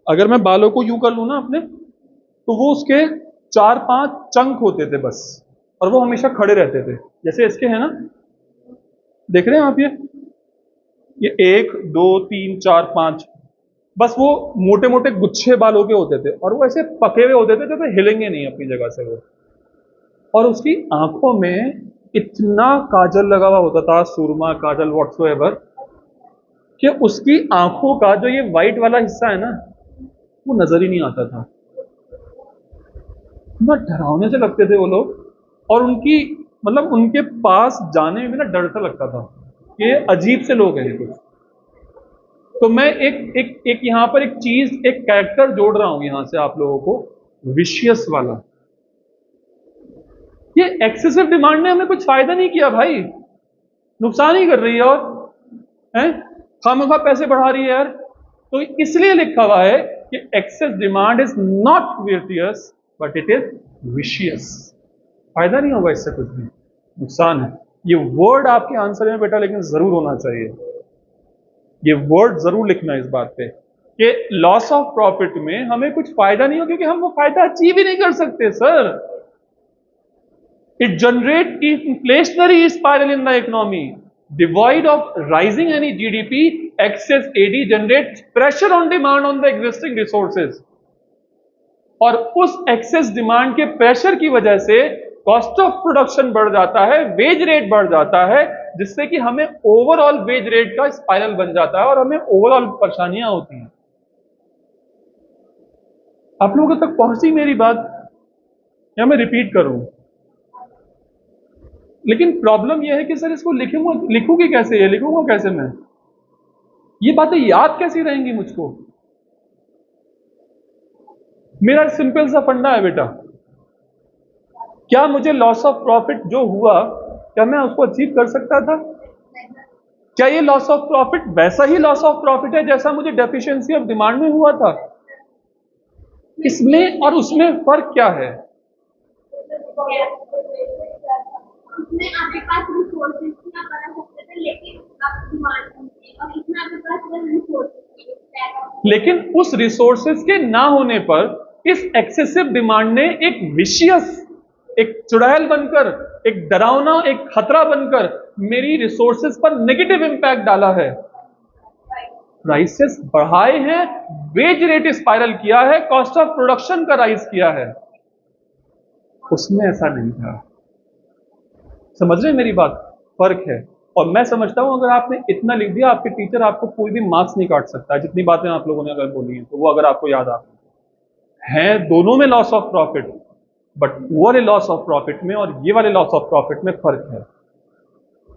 अगर मैं बालों को यूं कर लूं ना अपने, तो वो उसके 4-5 चंक होते थे बस, और वो हमेशा खड़े रहते थे, जैसे इसके है ना, देख रहे हैं आप ये 1 2 3 4 5, बस वो मोटे मोटे गुच्छे बालों के होते थे, और वो ऐसे पके हुए होते थे जैसे हिलेंगे नहीं अपनी जगह से वो। और उसकी आंखों में इतना काजल लगा हुआ होता था, सुरमा काजल व्हाट्सोएवर, कि उसकी आंखों का जो ये व्हाइट वाला हिस्सा है ना, वो नजर ही नहीं आता था। इतना डरावने से लगते थे वो लोग, और उनकी मतलब उनके पास जाने में भी ना डर सा लगता था, ये अजीब से लोग हैं कुछ। तो मैं एक एक एक यहां पर एक चीज, एक कैरेक्टर जोड़ रहा हूं यहां से आप लोगों को, विशियस वाला। ये एक्सेसिव डिमांड ने हमें कुछ फायदा नहीं किया भाई, नुकसान ही कर रही है, और है खामखा पैसे बढ़ा रही है यार। तो इसलिए लिखा हुआ है कि excess demand is not virtuous but it is vicious. फायदा नहीं होगा इससे, कुछ भी नुकसान है। ये वर्ड आपके आंसर में बेटा लेकिन जरूर होना चाहिए, ये वर्ड जरूर लिखना इस बात पे कि लॉस ऑफ प्रॉफिट में हमें कुछ फायदा नहीं हो, क्योंकि हम वो फायदा अचीव ही नहीं कर सकते sir. It generate inflationary spiral in the economy, devoid of raising any GDP, excess AD generate pressure on demand on the existing resources, और उस एक्सेस डिमांड के प्रेशर की वजह से कॉस्ट ऑफ प्रोडक्शन बढ़ जाता है, वेज रेट बढ़ जाता है, जिससे कि हमें ओवरऑल वेज रेट का स्पाइरल बन जाता है और हमें ओवरऑल परेशानियां होती हैं। आप लोगों तक पहुंची मेरी बात या मैं रिपीट करूं? लेकिन प्रॉब्लम यह है कि सर इसको लिखूंगी कैसे, ये लिखूंगा कैसे मैं, ये बातें याद कैसी रहेंगी मुझको? मेरा सिंपल सा फंडा है बेटा, क्या मुझे लॉस ऑफ प्रॉफिट जो हुआ, क्या मैं उसको अचीव कर सकता था? क्या ये लॉस ऑफ प्रॉफिट वैसा ही लॉस ऑफ प्रॉफिट है जैसा मुझे डेफिशिएंसी ऑफ डिमांड में हुआ था? इसमें और उसमें फर्क क्या है? उसमें आपके पास रिसोर्सेज इतना बना सकते थे, लेकिन आप डिमांड नहीं, और इतना आपके पास रिसोर्सेज, लेकिन उस रिसोर्सेज के ना होने पर इस एक्सेसिव डिमांड ने एक विशियस, एक चुड़ैल बनकर, एक डरावना, एक खतरा बनकर मेरी रिसोर्सेज पर नेगेटिव इंपैक्ट डाला है, प्राइसेस बढ़ाए हैं, वेज रेट स्पाइरल किया है, कॉस्ट ऑफ प्रोडक्शन का राइज किया है। उसमें ऐसा नहीं था। समझ रहे हैं मेरी बात? फर्क है। और मैं समझता हूं अगर आपने इतना लिख दिया, आपके टीचर आपको कोई भी मार्क्स नहीं काट सकता, जितनी बातें आप लोगों ने अगर बोली हैं तो वो अगर आपको याद आ है, दोनों में लॉस ऑफ प्रॉफिट, बट वो वाले लॉस ऑफ प्रॉफिट में और ये वाले लॉस ऑफ प्रॉफिट में फर्क है।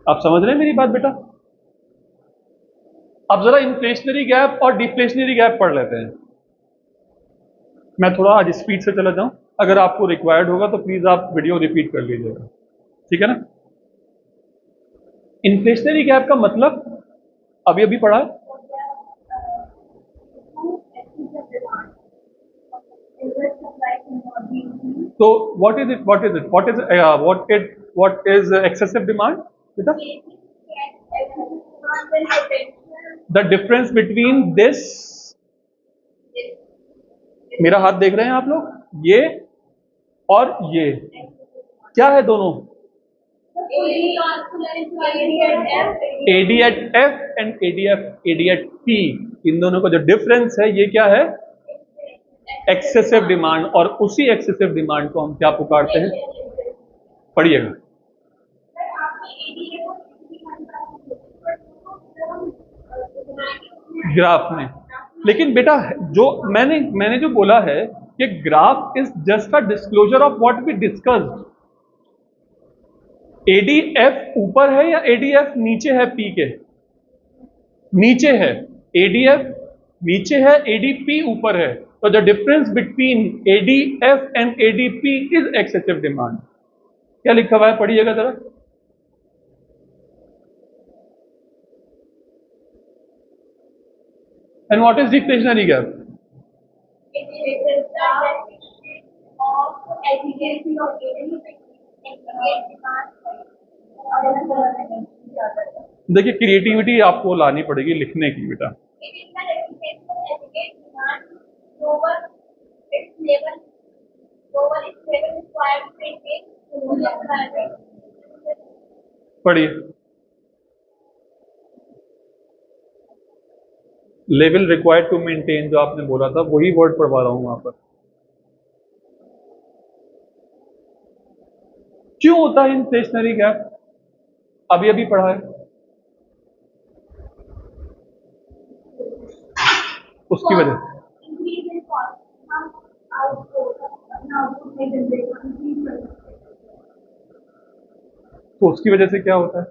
आप समझ रहे हैं मेरी बात बेटा? अब जरा इन्फ्लेशनरी गैप और डिफ्लेशनरी गैप पढ़ लेते हैं। मैं थोड़ा आज स्पीड से चला जाऊं, अगर आपको रिक्वायर्ड होगा तो प्लीज आप वीडियो रिपीट कर लीजिएगा, ठीक है ना? इन्फ्लेशनरी गैप का मतलब अभी अभी पढ़ा है। तो what is it, what is excessive demand बेटा? द डिफरेंस बिटवीन दिस, मेरा हाथ देख रहे हैं आप लोग, ये और ये क्या है दोनों? AD at F and AD at P, इन दोनों का जो डिफरेंस है ये क्या है? Excessive demand. और उसी एक्सेसिव डिमांड को हम क्या पुकारते हैं? पढ़िएगा। ग्राफ में। लेकिन बेटा जो मैंने जो बोला है कि graph is just a disclosure of what we discussed. ADF ऊपर है या ADF नीचे है? P के नीचे है। ADF नीचे है, एडीपी ऊपर है, तो the difference between ADF and ADP is excessive demand. क्या लिखा हुआ है, पढ़िएगा जरा। And what is deflationary gap? देखिए, क्रिएटिविटी आपको लानी पड़ेगी लिखने की बेटा। पढ़िए। लेवल रिक्वायर्ड टू मेंटेन, जो आपने बोला था वही वर्ड पढ़वा रहा हूं वहां पर। क्यों होता है इन्फ्लेशनरी गैप? अभी अभी पढ़ा है, उसकी वजह से। तो उसकी वजह से क्या होता है?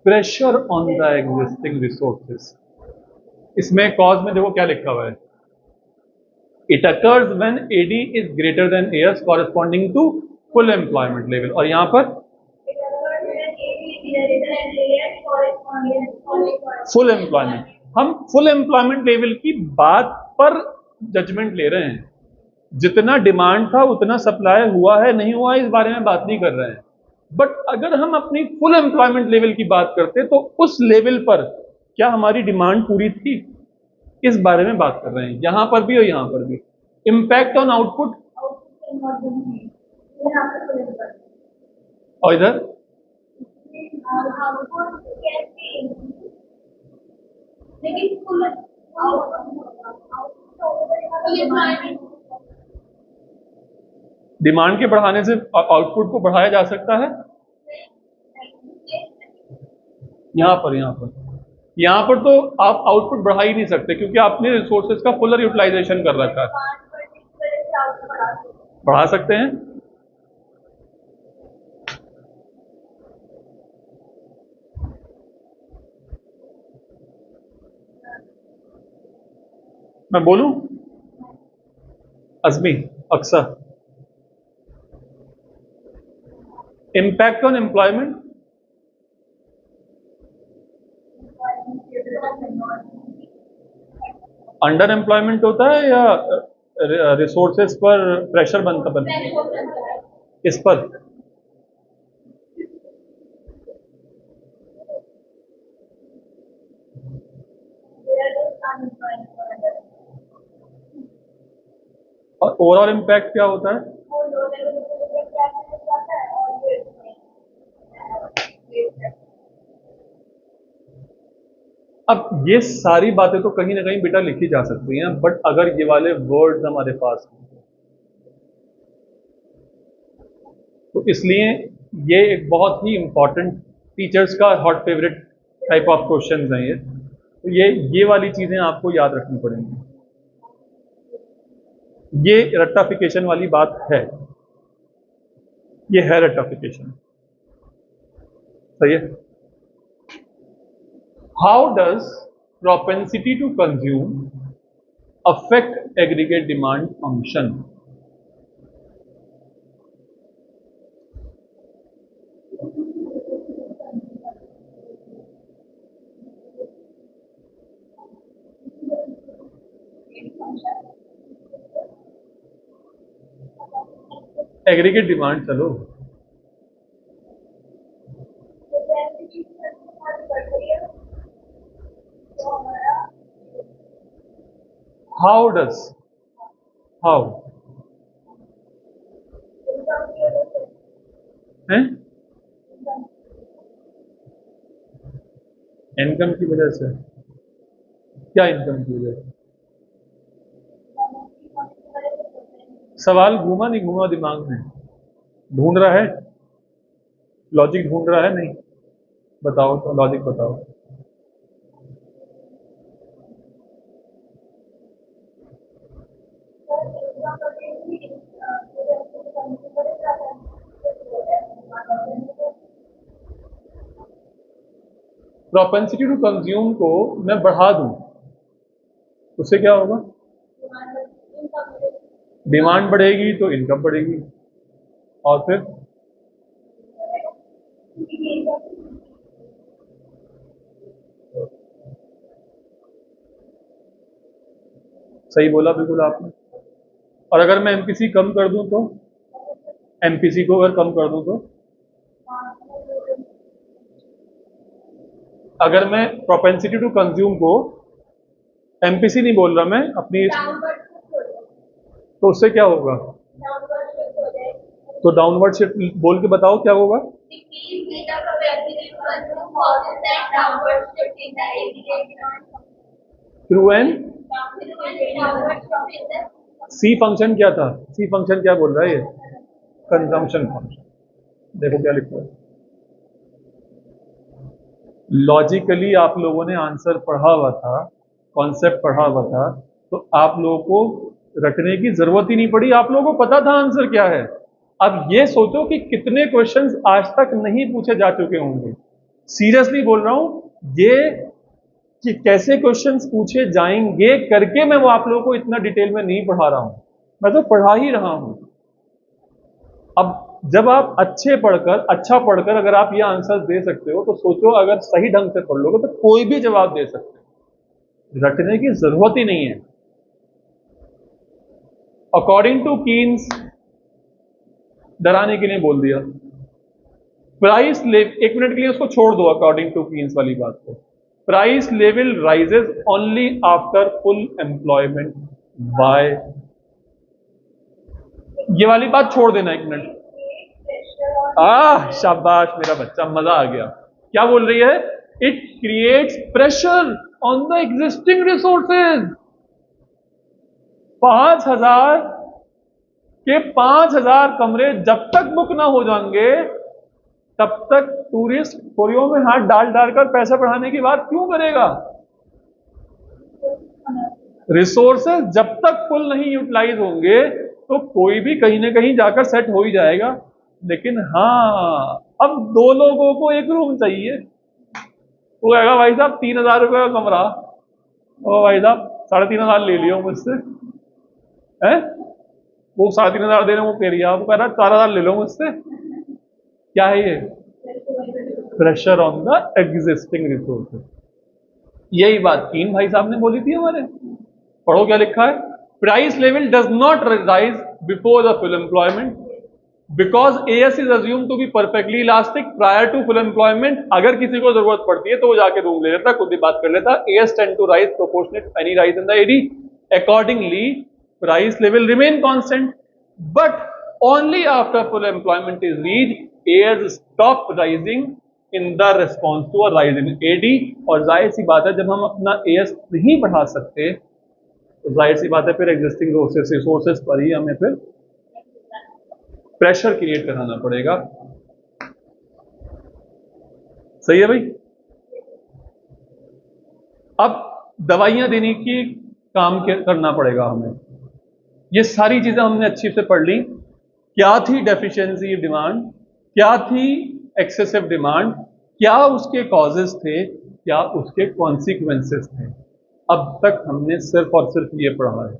Pressure on the existing resources. इसमें कॉज में देखो क्या लिखा हुआ है, it occurs when AD is greater than AS corresponding to full employment level. और यहां पर फुल एम्प्लॉयमेंट, हम फुल एम्प्लॉयमेंट लेवल की बात पर जजमेंट ले रहे हैं। जितना डिमांड था उतना सप्लाई हुआ है नहीं हुआ है इस बारे में बात नहीं कर रहे हैं। बट अगर हम अपनी फुल एम्प्लॉयमेंट लेवल की बात करते तो उस लेवल पर क्या हमारी डिमांड पूरी थी, इस बारे में बात कर रहे हैं, यहां पर भी और यहां पर भी। इंपैक्ट ऑन आउटपुट, और इधर डिमांड के बढ़ाने से आउटपुट को बढ़ाया जा सकता है। यहां पर तो आप आउटपुट बढ़ा ही नहीं सकते क्योंकि आपने रिसोर्सेज का फुलर यूटिलाइजेशन कर रखा है। बढ़ा सकते हैं, मैं बोलूं अजमी अक्सर। Impact on employment, under employment होता है या रिसोर्सेज पर प्रेशर बनता इस पर? और ओवरऑल इम्पैक्ट क्या होता है? अब ये सारी बातें तो कहीं ना कहीं बेटा लिखी जा सकती हैं, बट अगर ये वाले वर्ड्स हमारे पास हैं तो इसलिए ये एक बहुत ही इंपॉर्टेंट टीचर्स का hot favourite type of questions हैं ये। तो ये वाली चीजें आपको याद रखनी पड़ेंगी। ये रट्टाफिकेशन वाली बात है, ये है रट्टाफिकेशन, सही है। How does propensity to consume affect aggregate demand function? Aggregate demand, चलो हाउ डज, हाउ है, इनकम की वजह से। क्या इनकम की वजह से? सवाल घूमा नहीं घूमा दिमाग में? ढूंढ रहा है, लॉजिक ढूंढ रहा है, नहीं? बताओ तो, लॉजिक बताओ। प्रोपेंसिटी टू कंज्यूम को मैं बढ़ा दूं, उससे क्या होगा? डिमांड बढ़ेगी तो इनकम बढ़ेगी, और फिर सही बोला बिल्कुल आपने। और अगर मैं एमपीसी कम कर दूं तो, एमपीसी को अगर कम कर दूं तो, अगर मैं प्रोपेंसिटी टू कंज्यूम को, एमपीसी नहीं बोल रहा मैं अपनी, तो उससे क्या होगा? तो डाउनवर्ड शिफ्ट बोल के बताओ क्या होगा? थ्रू एन सी फंक्शन क्या था? सी फंक्शन क्या बोल रहा है ये? Consumption function. देखो क्या लिखा है, लॉजिकली आप लोगों ने आंसर पढ़ा हुआ था, कॉन्सेप्ट पढ़ा हुआ था, तो आप लोगों को रटने की जरूरत ही नहीं पड़ी, आप लोगों को पता था आंसर क्या है। अब ये सोचो कि कितने क्वेश्चंस आज तक नहीं पूछे जा चुके होंगे। सीरियसली बोल रहा हूं, ये कि कैसे क्वेश्चंस पूछे जाएंगे करके मैं वो आप लोगों को इतना डिटेल में नहीं पढ़ा रहा हूं, मैं तो पढ़ा ही रहा हूं। अब जब आप अच्छा पढ़कर अगर आप ये आंसर दे सकते हो, तो सोचो अगर सही ढंग से पढ़ लोगे तो कोई भी जवाब दे सकते हो, रटने की जरूरत ही नहीं है। अकॉर्डिंग टू कीन्स, डराने के लिए बोल दिया, प्राइस ले, एक मिनट के लिए उसको छोड़ दो अकॉर्डिंग टू कीन्स वाली बात को। Price level rises only after full employment, by, ये वाली बात छोड़ देना एक मिनट। शाबाश मेरा बच्चा, मजा आ गया। क्या बोल रही है? It creates pressure on the existing resources. 5,000 के 5,000 कमरे जब तक बुक ना हो जाएंगे, तब तक टूरिस्ट खोरियों में हाथ डाल डालकर पैसा बढ़ाने की बात क्यों करेगा? रिसोर्सेज जब तक फुल नहीं यूटिलाइज होंगे तो कोई भी कहीं ना कहीं जाकर सेट हो ही जाएगा। लेकिन हाँ, अब दो लोगों को एक रूम चाहिए, वो कहेगा भाई साहब 3,000 रुपये का कमरा, ओ भाई साहब 3,500 ले लियो मुझसे, है? वो 3,500 दे रहे हैं, वो कह रही है, वो कह रहा 4,000 ले लो मुझसे। क्या है ये? Pressure on the existing resources. यही बात तीन भाई साहब ने बोली थी हमारे। पढ़ो क्या लिखा है, price level does not rise before the full employment because AS is assume to be perfectly elastic prior to full employment. अगर किसी को जरूरत पड़ती है तो वो जाके रूम ले लेता, खुद ही बात कर लेता। AS tend to rise proportionate any rise in the AD, accordingly price level remain constant, but only after full employment is reached AS stop rising in the response to a rise in AD। और जाहिर सी बात है जब हम अपना AS नहीं बढ़ा सकते तो जाहिर सी बात है फिर एग्जिस्टिंग रिसोर्सेज पर ही हमें फिर प्रेशर क्रिएट कराना पड़ेगा। सही है भाई? अब दवाइयां देने की काम करना पड़ेगा हमें। ये सारी चीजें हमने अच्छी से पढ़ ली। क्या थी डेफिशिएंसी डिमांड, क्या थी एक्सेसिव डिमांड, क्या उसके कॉजेस थे, क्या उसके कॉन्सिक्वेंसेस थे। अब तक हमने सिर्फ और सिर्फ ये पढ़ा है।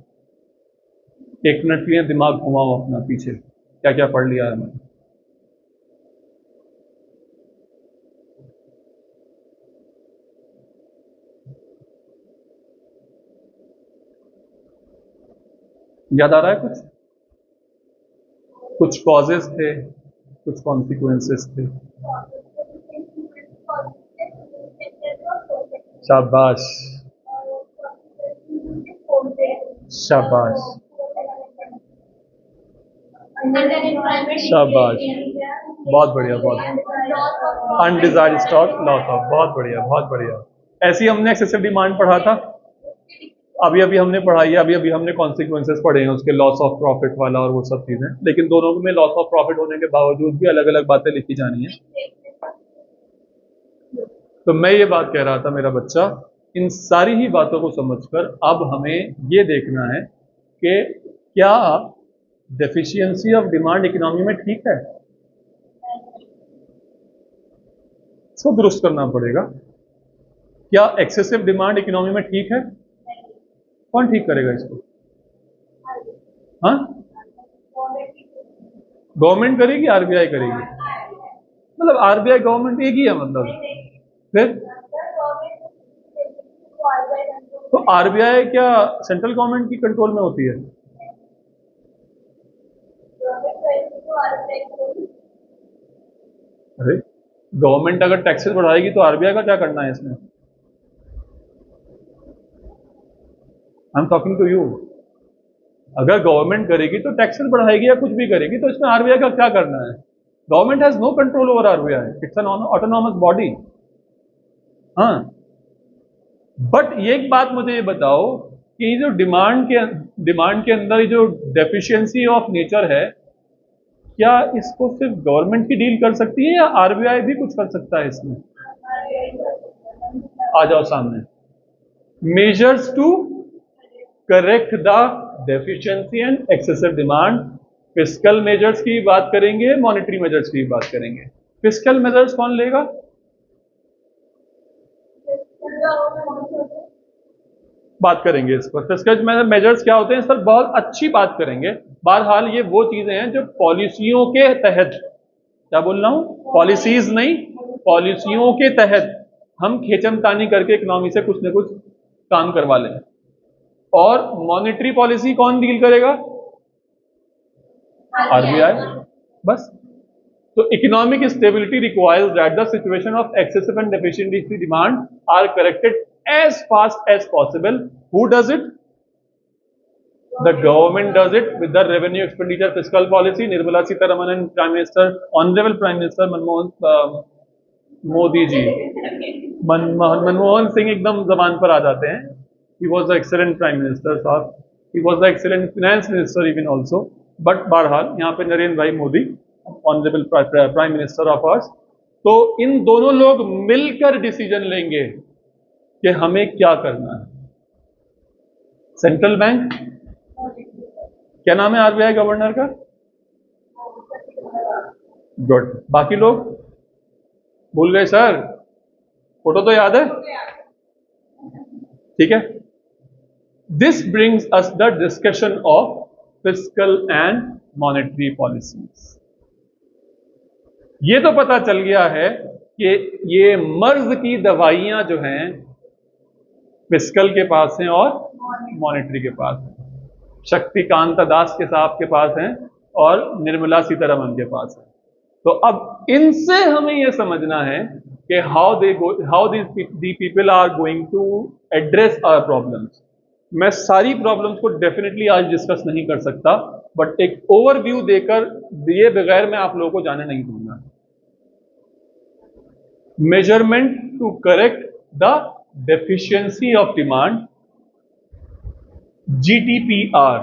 एक मिनट के लिए दिमाग घुमाओ अपना पीछे, क्या क्या पढ़ लिया है हमने। याद आ रहा है कुछ? कुछ कॉजेस थे, कुछ कॉन्सिक्वेंसेस थे। शाबाश, शाबाश, शाबाश, बहुत बढ़िया, बहुत अनडिजायर्ड स्टॉक लॉस ऑफ, बहुत बढ़िया, बहुत बढ़िया। ऐसी हमने एक्सेसिव डिमांड पढ़ा था, अभी अभी हमने पढ़ाई है, अभी अभी हमने कॉन्सिक्वेंसेस पढ़े हैं उसके, लॉस ऑफ प्रॉफिट वाला और वो सब चीजें। लेकिन दोनों में लॉस ऑफ प्रॉफिट होने के बावजूद भी अलग अलग बातें लिखी जानी है। तो मैं ये बात कह रहा था मेरा बच्चा, इन सारी ही बातों को समझकर अब हमें ये देखना है कि क्या डेफिशिएंसी ऑफ डिमांड इकोनॉमी में ठीक है, इसको दुरुस्त करना पड़ेगा। क्या एक्सेसिव डिमांड इकोनॉमी में ठीक है? कौन ठीक करेगा इसको? हाँ, गवर्नमेंट करेगी, आरबीआई करेगी? मतलब आरबीआई गवर्नमेंट एक ही है मतलब? फिर तो आरबीआई क्या सेंट्रल गवर्नमेंट की कंट्रोल में होती है? अरे गवर्नमेंट अगर टैक्सेस बढ़ाएगी तो आरबीआई का क्या करना है इसमें? I am talking to you. अगर गवर्नमेंट करेगी तो टैक्सेस बढ़ाएगी या कुछ भी करेगी तो इसमें आरबीआई का क्या करना है? Government has no control over RBI, it's an autonomous body. हाँ, बट ये एक बात मुझे ये बताओ कि जो डिमांड के अंदर ये जो डेफिशिएंसी ऑफ नेचर है, क्या इसको सिर्फ गवर्नमेंट की डील कर सकती है या आरबीआई भी कुछ कर सकता है इसमें? आ जाओ सामने। Measures to correct the deficiency and excessive demand. Fiscal measures की बात करेंगे, मॉनेटरी मेजर्स की बात करेंगे। फिस्कल मेजर्स कौन लेगा? बात करेंगे इस पर। फिस्कल मेजर्स क्या होते हैं इस पर बहुत अच्छी बात करेंगे। बहरहाल ये वो चीजें हैं जो पॉलिसियों के तहत, क्या बोल रहा हूं, पॉलिसीज नहीं, पॉलिसियों के तहत हम खेचमतानी करके इकोनॉमी से कुछ न कुछ काम करवा लें। और मॉनेटरी पॉलिसी कौन डील करेगा? आरबीआई। बस। तो economic stability requires that the situation of excessive and deficiency demand are corrected as fast as possible. Who does it? The government does it with the revenue expenditure fiscal policy. Nirmala Sitharaman and Prime Minister, Honorable Prime Minister Modi ji, Manmohan Singh एकदम जबान पर आ जाते हैं। He was the excellent Prime Minister साहब, he was the excellent Finance Minister even also. But बहरहाल यहाँ पे नरेंद्र भाई Modi, Honorable Prime Minister of ours, तो इन दोनों लोग मिलकर डिसीजन लेंगे कि हमें क्या करना है। सेंट्रल बैंक, क्या नाम है आरबीआई गवर्नर का? गुड। बाकी लोग भूल गए सर? फोटो तो याद है? ठीक है। This brings us the discussion of fiscal and monetary policies. ये तो पता चल गया है कि ये मर्ज की दवाइयां जो हैं फिस्कल के पास हैं और मॉनेटरी के पास हैं, शक्तिकांता दास के साहब के पास हैं और निर्मला सीतारमन के पास है। तो अब इनसे हमें यह समझना है कि how the people are going to address our problems. मैं सारी प्रॉब्लम्स को डेफिनेटली आज डिस्कस नहीं कर सकता, बट एक ओवरव्यू देकर दिए बगैर मैं आप लोगों को जाने नहीं दूंगा। Measurement to correct the deficiency of demand, GDPR,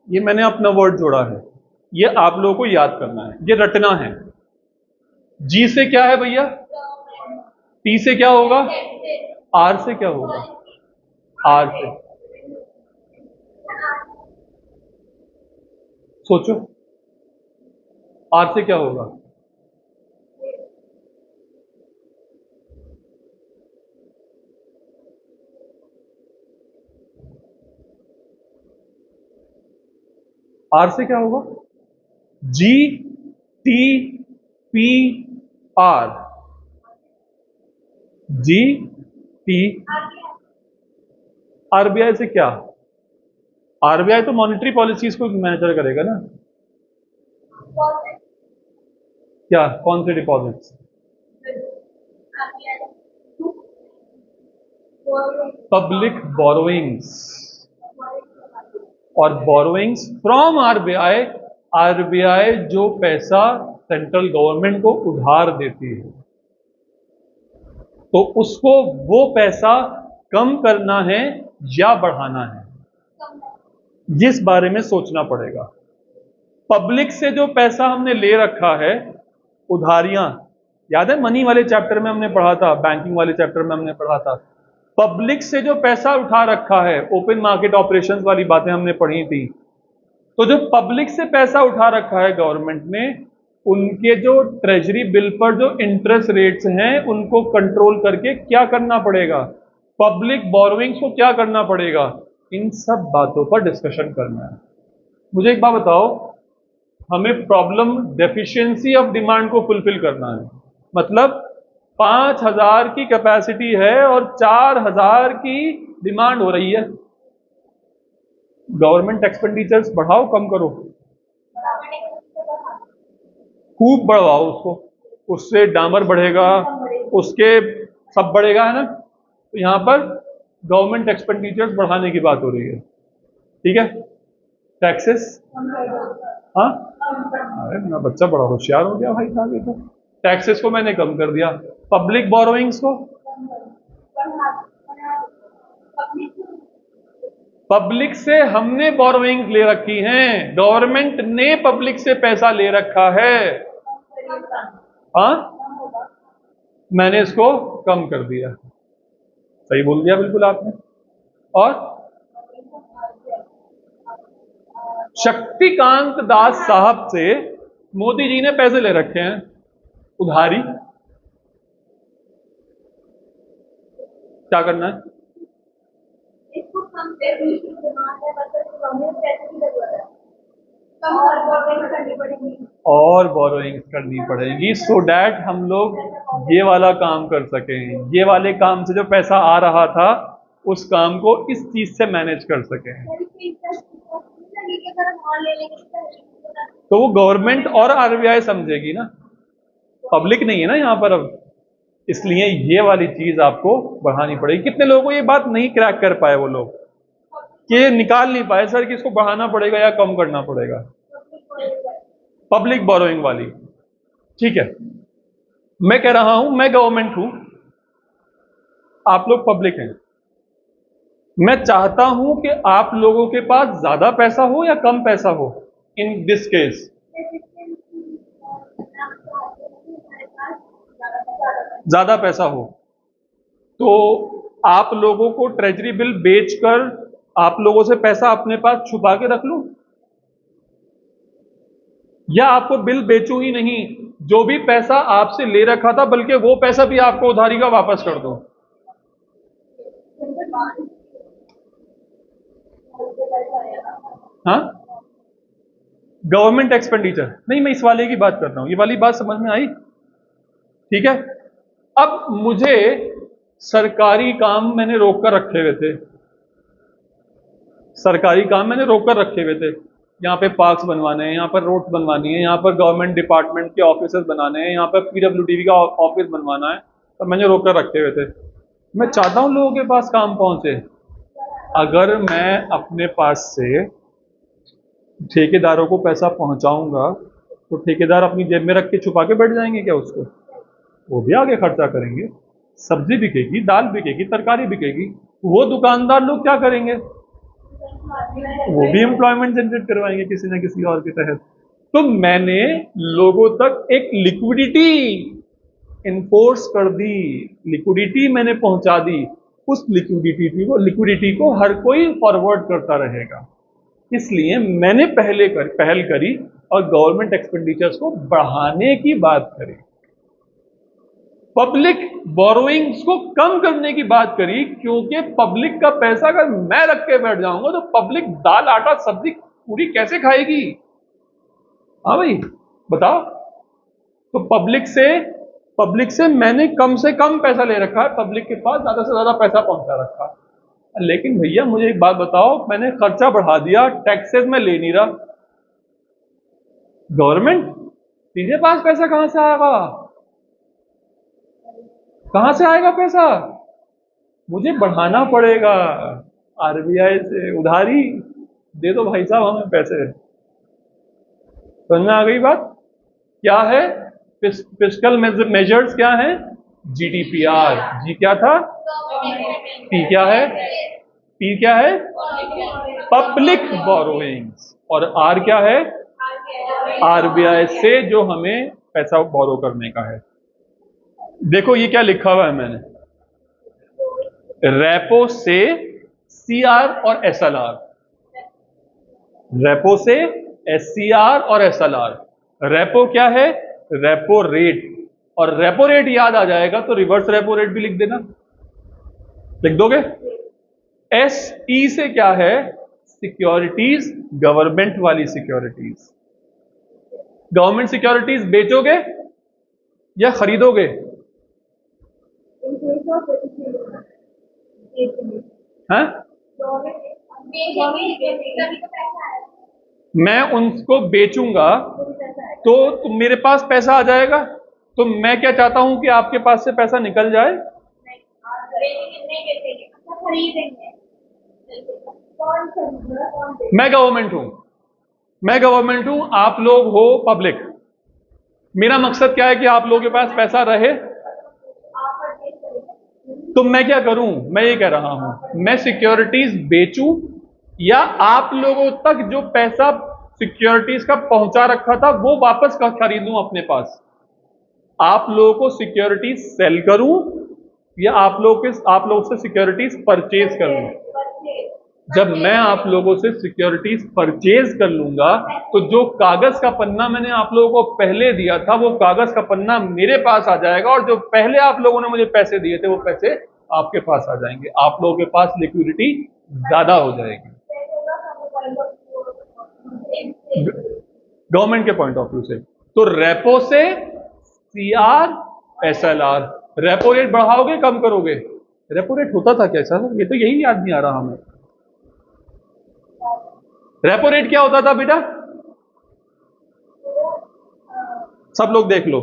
ये मैंने अपना वर्ड जोड़ा है, ये आप लोगों को याद करना है, ये रटना है। G से क्या है भैया? T से क्या होगा? R से क्या होगा? R से सोचो, R से क्या होगा? R से क्या होगा? GTPR, GT। आरबीआई से क्या? आरबीआई तो मॉनेटरी पॉलिसीज को मैनेजर करेगा ना। क्या? कौन से डिपॉजिट्स? पब्लिक बोरोइंग्स और बोरोइंग्स फ्रॉम आरबीआई। आरबीआई जो पैसा सेंट्रल गवर्नमेंट को उधार देती है तो उसको वो पैसा कम करना है या बढ़ाना है, जिस बारे में सोचना पड़ेगा। पब्लिक से जो पैसा हमने ले रखा है, उधारियां, याद है मनी वाले चैप्टर में हमने पढ़ा था, बैंकिंग वाले चैप्टर में हमने पढ़ा था। पब्लिक से जो पैसा उठा रखा है, ओपन मार्केट ऑपरेशंस वाली बातें हमने पढ़ी थी। तो जो पब्लिक से पैसा उठा रखा है गवर्नमेंट ने, उनके जो ट्रेजरी बिल पर जो इंटरेस्ट रेट्स हैं उनको कंट्रोल करके क्या करना पड़ेगा? पब्लिक बोरोइंग्स को क्या करना पड़ेगा, इन सब बातों पर डिस्कशन करना है। मुझे एक बात बताओ, हमें प्रॉब्लम डेफिशिएंसी ऑफ डिमांड को फुलफिल करना है। मतलब 5,000 की कैपेसिटी है और 4,000 की डिमांड हो रही है। गवर्नमेंट एक्सपेंडिचर्स बढ़ाओ कम करो? खूब बढ़ाओ उसको, उससे डामर बढ़ेगा, उसके सब बढ़ेगा, है ना। तो यहां पर गवर्नमेंट एक्सपेंडिचर्स बढ़ाने की बात हो रही है, ठीक है। टैक्सेस, हाँ, अरे मेरा बच्चा बड़ा होशियार हो गया भाई साहब, ये तो टैक्सेस को मैंने कम कर दिया। पब्लिक बोरोइंग्स को, पब्लिक से हमने बोरोइंग्स ले रखी हैं, गवर्नमेंट ने पब्लिक से पैसा ले रखा है, हाँ, मैंने इसको कम कर दिया। सही बोल दिया बिल्कुल आपने। और शक्तिकांत दास साहब से मोदी जी ने पैसे ले रखे हैं उधारी, क्या करना है? और बोरोइंग्स करनी पड़ेगी सो डैट हम लोग ये वाला काम कर सकें, ये वाले काम से जो पैसा आ रहा था उस काम को इस चीज से मैनेज कर सकें। तो वो गवर्नमेंट और आरबीआई समझेगी ना, पब्लिक नहीं है ना यहाँ पर अब, इसलिए ये वाली चीज आपको बढ़ानी पड़ेगी। कितने लोगों को ये बात नहीं क्रैक कर पाए वो लोग, कि निकाल नहीं पाए सर कि इसको बढ़ाना पड़ेगा या कम करना पड़ेगा। पब्लिक बोरोइंग वाली, ठीक है। मैं कह रहा हूं मैं गवर्नमेंट हूं, आप लोग पब्लिक हैं। मैं चाहता हूं कि आप लोगों के पास ज्यादा पैसा हो या कम पैसा हो। इन दिस केस ज्यादा पैसा हो तो आप लोगों को ट्रेजरी बिल बेचकर आप लोगों से पैसा अपने पास छुपा के रख लूं, या आपको बिल बेचूं ही नहीं, जो भी पैसा आपसे ले रखा था बल्कि वो पैसा भी आपको उधारी का वापस कर दो। हाँ, गवर्नमेंट एक्सपेंडिचर नहीं, मैं इस वाले की बात कर रहा हूं, ये वाली बात समझ में आई, ठीक है। अब मुझे सरकारी काम मैंने रोक कर रखे हुए थे, सरकारी काम मैंने रोक कर रखे हुए थे, यहाँ पे पार्क्स बनवाने हैं, यहाँ पर रोड्स बनवानी है, यहाँ पर गवर्नमेंट डिपार्टमेंट के ऑफिसेस बनाने हैं, यहाँ पर पीडब्ल्यूडी का ऑफिस बनवाना है, तो मैंने रोक कर रखे हुए थे। मैं चाहता हूँ लोगों के पास काम पहुंचे। अगर मैं अपने पास से ठेकेदारों को पैसा पहुंचाऊंगा तो ठेकेदार अपनी जेब में रख के छुपा के बैठ जाएंगे क्या उसको? वो भी आगे खर्चा करेंगे, सब्जी बिकेगी, दाल बिकेगी, तरकारी बिकेगी, वो दुकानदार लोग क्या करेंगे? वो भी एम्प्लॉयमेंट जनरेट करवाएंगे किसी न किसी और के तहत। तो मैंने लोगों तक एक लिक्विडिटी इन्फोर्स कर दी, लिक्विडिटी मैंने पहुंचा दी। उस लिक्विडिटी को हर कोई फॉरवर्ड करता रहेगा, इसलिए मैंने पहल करी और गवर्नमेंट एक्सपेंडिचर्स को बढ़ाने की बात करी, पब्लिक बोरोइंग्स को कम करने की बात करी, क्योंकि पब्लिक का पैसा अगर मैं रख के बैठ जाऊंगा तो पब्लिक दाल आटा सब्जी पूरी कैसे खाएगी? हाँ भाई बताओ। तो पब्लिक से मैंने कम से कम पैसा ले रखा है, पब्लिक के पास ज्यादा से ज्यादा पैसा पहुंचा रखा है। लेकिन भैया मुझे एक बात बताओ, मैंने खर्चा बढ़ा दिया, टैक्सेस में ले नहीं रहा, गवर्नमेंट सीधे पास पैसा कहां से आएगा? कहां से आएगा पैसा? मुझे बढ़ाना पड़ेगा, आरबीआई से उधारी दे दो भाई साहब हमें पैसे। समझ में आ गई बात? क्या है फिस्कल मेजर्स? क्या है? जीडीपीआर। जी क्या था? पी क्या है? पी क्या है? Public borrowings. और आर क्या है? आरबीआई से जो हमें पैसा बोरो करने का है। देखो ये क्या लिखा हुआ है मैंने, रेपो से सीआर और एसएलआर, रेपो से एससीआर और एसएलआर। रेपो क्या है? रेपो रेट, और रेपो रेट याद आ जाएगा तो रिवर्स रेपो रेट भी लिख देना। लिख दोगे? एस ई से क्या है? सिक्योरिटीज, गवर्नमेंट वाली सिक्योरिटीज। गवर्नमेंट सिक्योरिटीज बेचोगे या खरीदोगे? हाँ, मैं उनको बेचूंगा तो मेरे पास पैसा आ जाएगा। तो मैं क्या चाहता हूं कि आपके पास से पैसा निकल जाए। मैं गवर्नमेंट हूं, मैं गवर्नमेंट हूं, आप लोग हो पब्लिक। मेरा मकसद क्या है कि आप लोगों के पास पैसा रहे। तो मैं क्या करूं? मैं ये कह रहा हूं, मैं सिक्योरिटीज बेचूं या आप लोगों तक जो पैसा सिक्योरिटीज का पहुंचा रखा था वो वापस खरीद लूं अपने पास। आप लोगों को सिक्योरिटीज सेल करूं या आप लोगों से सिक्योरिटीज परचेज कर लूं? जब मैं आप लोगों से सिक्योरिटीज परचेज कर लूंगा तो जो कागज का पन्ना मैंने आप लोगों को पहले दिया था वो कागज का पन्ना मेरे पास आ जाएगा और जो पहले आप लोगों ने मुझे पैसे दिए थे वो पैसे आपके पास आ जाएंगे। आप लोगों के पास लिक्विडिटी ज्यादा हो जाएगी। गवर्नमेंट के पॉइंट ऑफ व्यू से तो रेपो से सीआर एसएलआर, रेपो रेट बढ़ाओगे कम करोगे? रेपो रेट होता था क्या सर? ये तो यही याद नहीं आ रहा हमें। रेपो रेट क्या होता था बेटा? सब लोग देख लो।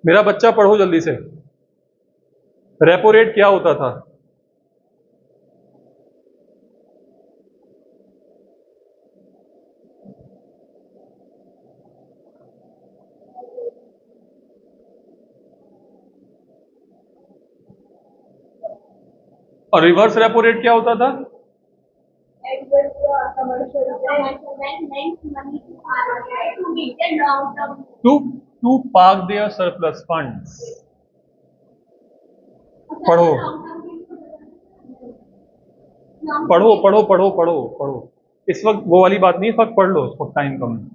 मेरा बच्चा पढ़ो जल्दी से। रेपो रेट क्या होता था? और रिवर्स रेपो रेट क्या होता था? To park their surplus funds. पढ़ो पढ़ो पढ़ो पढ़ो पढ़ो पढ़ो। इस वक्त वो वाली बात नहीं, इस वक्त पढ़ लो, इस वक्त टाइम कम है।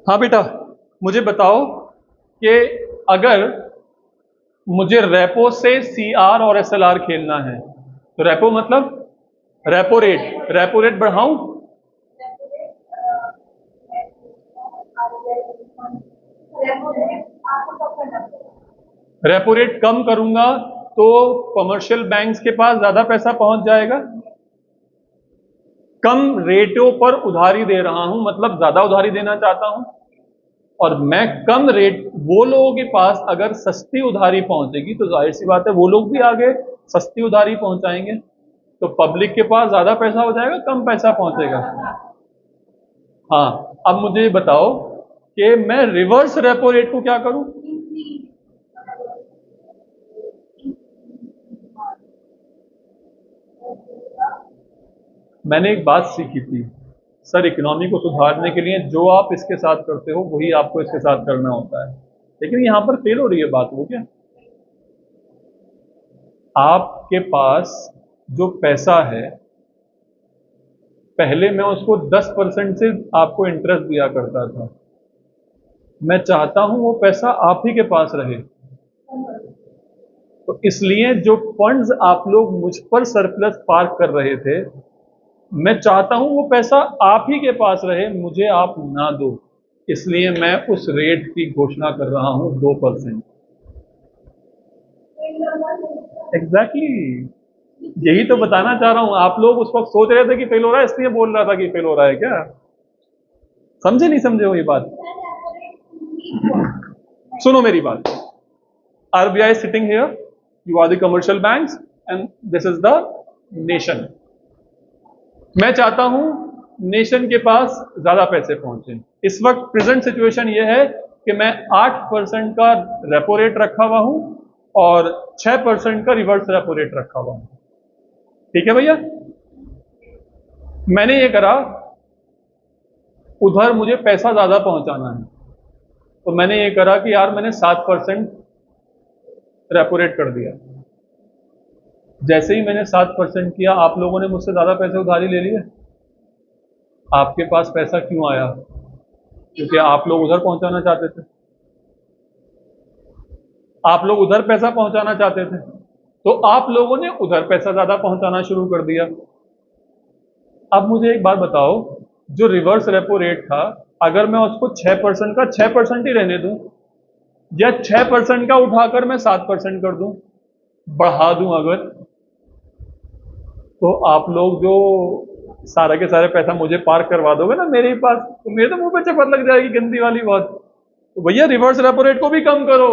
हाँ बेटा, मुझे बताओ कि अगर मुझे रेपो से सीआर और एसएलआर खेलना है तो रेपो मतलब रेपो रेट बढ़ाऊं? रेपो रेट कम करूंगा तो कमर्शियल बैंक्स के पास ज्यादा पैसा पहुंच जाएगा। कम रेटों पर उधारी दे रहा हूं मतलब ज्यादा उधारी देना चाहता हूं और मैं कम रेट, वो लोगों के पास अगर सस्ती उधारी पहुंचेगी तो जाहिर सी बात है वो लोग भी आगे सस्ती उधारी पहुंचाएंगे तो पब्लिक के पास ज्यादा पैसा हो जाएगा, कम पैसा पहुंचेगा। हाँ, अब मुझे बताओ कि मैं रिवर्स रेपो रेट को क्या करूं? मैंने एक बात सीखी थी सर, इकोनॉमी को सुधारने के लिए जो आप इसके साथ करते हो वही आपको इसके साथ करना होता है, लेकिन यहां पर फेल हो रही है बात। वो क्या? आपके पास जो पैसा है पहले मैं उसको 10% से आपको इंटरेस्ट दिया करता था, मैं चाहता हूं वो पैसा आप ही के पास रहे। तो इसलिए जो फंड्स आप लोग मुझ पर सरप्लस पार्क कर रहे थे, मैं चाहता हूं वो पैसा आप ही के पास रहे, मुझे आप ना दो। इसलिए मैं उस रेट की घोषणा कर रहा हूं 2%। एग्जैक्टली, यही तो बताना चाह रहा हूं। आप लोग उस वक्त सोच रहे थे कि फेल हो रहा है इसलिए बोल रहा था कि फेल हो रहा है क्या? समझे नहीं समझे वो ये बात? सुनो मेरी बात। RBI sitting here, you are the commercial banks and this is the nation. मैं चाहता हूं नेशन के पास ज्यादा पैसे पहुंचे। इस वक्त प्रेजेंट सिचुएशन ये है कि मैं 8% का रेपो रेट रखा हुआ हूं और 6% का रिवर्स रेपो रेट रखा हुआ हूं। ठीक है भैया, मैंने ये करा, उधर मुझे पैसा ज्यादा पहुंचाना है, तो मैंने ये करा कि यार मैंने 7% रेपो रेट कर दिया। जैसे ही मैंने 7% किया, आप लोगों ने मुझसे ज्यादा पैसे उधारी ले लिए। आपके पास पैसा क्यों आया? क्योंकि आप लोग उधर पहुंचाना चाहते थे, आप लोग उधर पैसा पहुंचाना चाहते थे, तो आप लोगों ने उधर पैसा ज्यादा पहुंचाना शुरू कर दिया। अब मुझे एक बात बताओ, जो रिवर्स रेपो रेट था, अगर मैं उसको 6% का 6% ही रहने दूं, या 6% का उठाकर मैं 7% कर दूं, बढ़ा दूं अगर, तो आप लोग जो सारे के सारे पैसा मुझे पार करवा दोगे ना मेरे ही पास, तो मेरे तो मुंह पे चपत लग जाएगी गंदी वाली बात। तो भैया रिवर्स रेपो रेट को भी कम करो।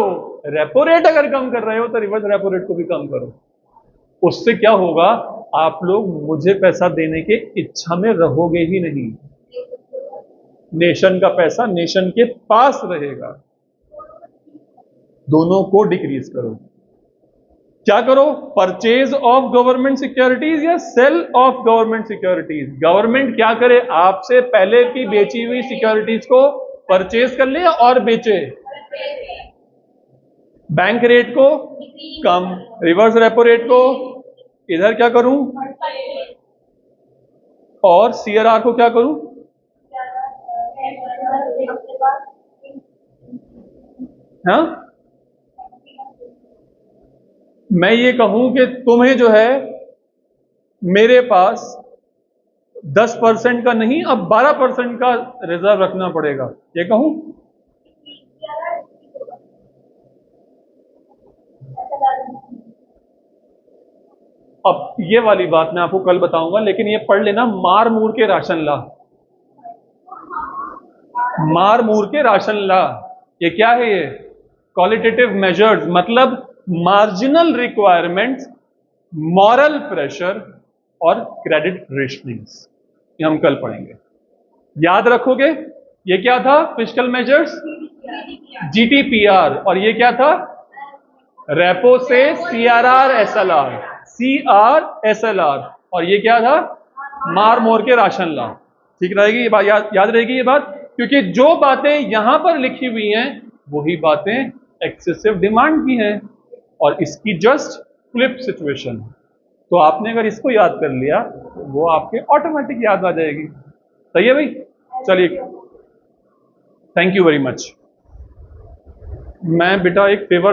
रेपो रेट अगर कम कर रहे हो तो रिवर्स रेपो रेट को भी कम करो। उससे क्या होगा, आप लोग मुझे पैसा देने के इच्छा में रहोगे ही नहीं। नेशन का पैसा नेशन के पास रहेगा। दोनों को डिक्रीज करो। क्या करो? परचेज ऑफ गवर्नमेंट सिक्योरिटीज या sale of government securities. Government क्या करे, आपसे पहले की बेची हुई सिक्योरिटीज को परचेज कर ले और बेचे। बैंक रेट को कम, रिवर्स रेपो रेट को इधर क्या करूं, और सीआरआर को क्या करूं? हाँ, मैं ये कहूं कि तुम्हें जो है मेरे पास 10% का नहीं, अब 12% का रिजर्व रखना पड़ेगा, ये कहूं? अब ये वाली बात मैं आपको कल बताऊंगा, लेकिन ये पढ़ लेना, मार मूर के राशन ला। मार मूर के राशन ला, ये क्या है? ये क्वालिटेटिव मेजर्स, मतलब मार्जिनल रिक्वायरमेंट्स, मॉरल प्रेशर और क्रेडिट रेशनिंग्स, ये हम कल पढ़ेंगे। याद रखोगे? ये क्या था? फिस्कल मेजर्स, जीटीपीआर, और ये क्या था? रेपो से सीआरआर एसएलआर, सीआर एसएलआर, और ये क्या था? मार मोर के राशन ला। ठीक रहेगी ये बात, याद रहेगी ये बात, क्योंकि जो बातें यहां पर लिखी हुई हैं वही बातें एक्सेसिव डिमांड की हैं, और इसकी जस्ट फ्लिप सिचुएशन। तो आपने अगर इसको याद कर लिया तो वो आपके ऑटोमेटिक याद आ जाएगी। सही है भाई? चलिए, थैंक यू वेरी मच। मैं बेटा एक फेवर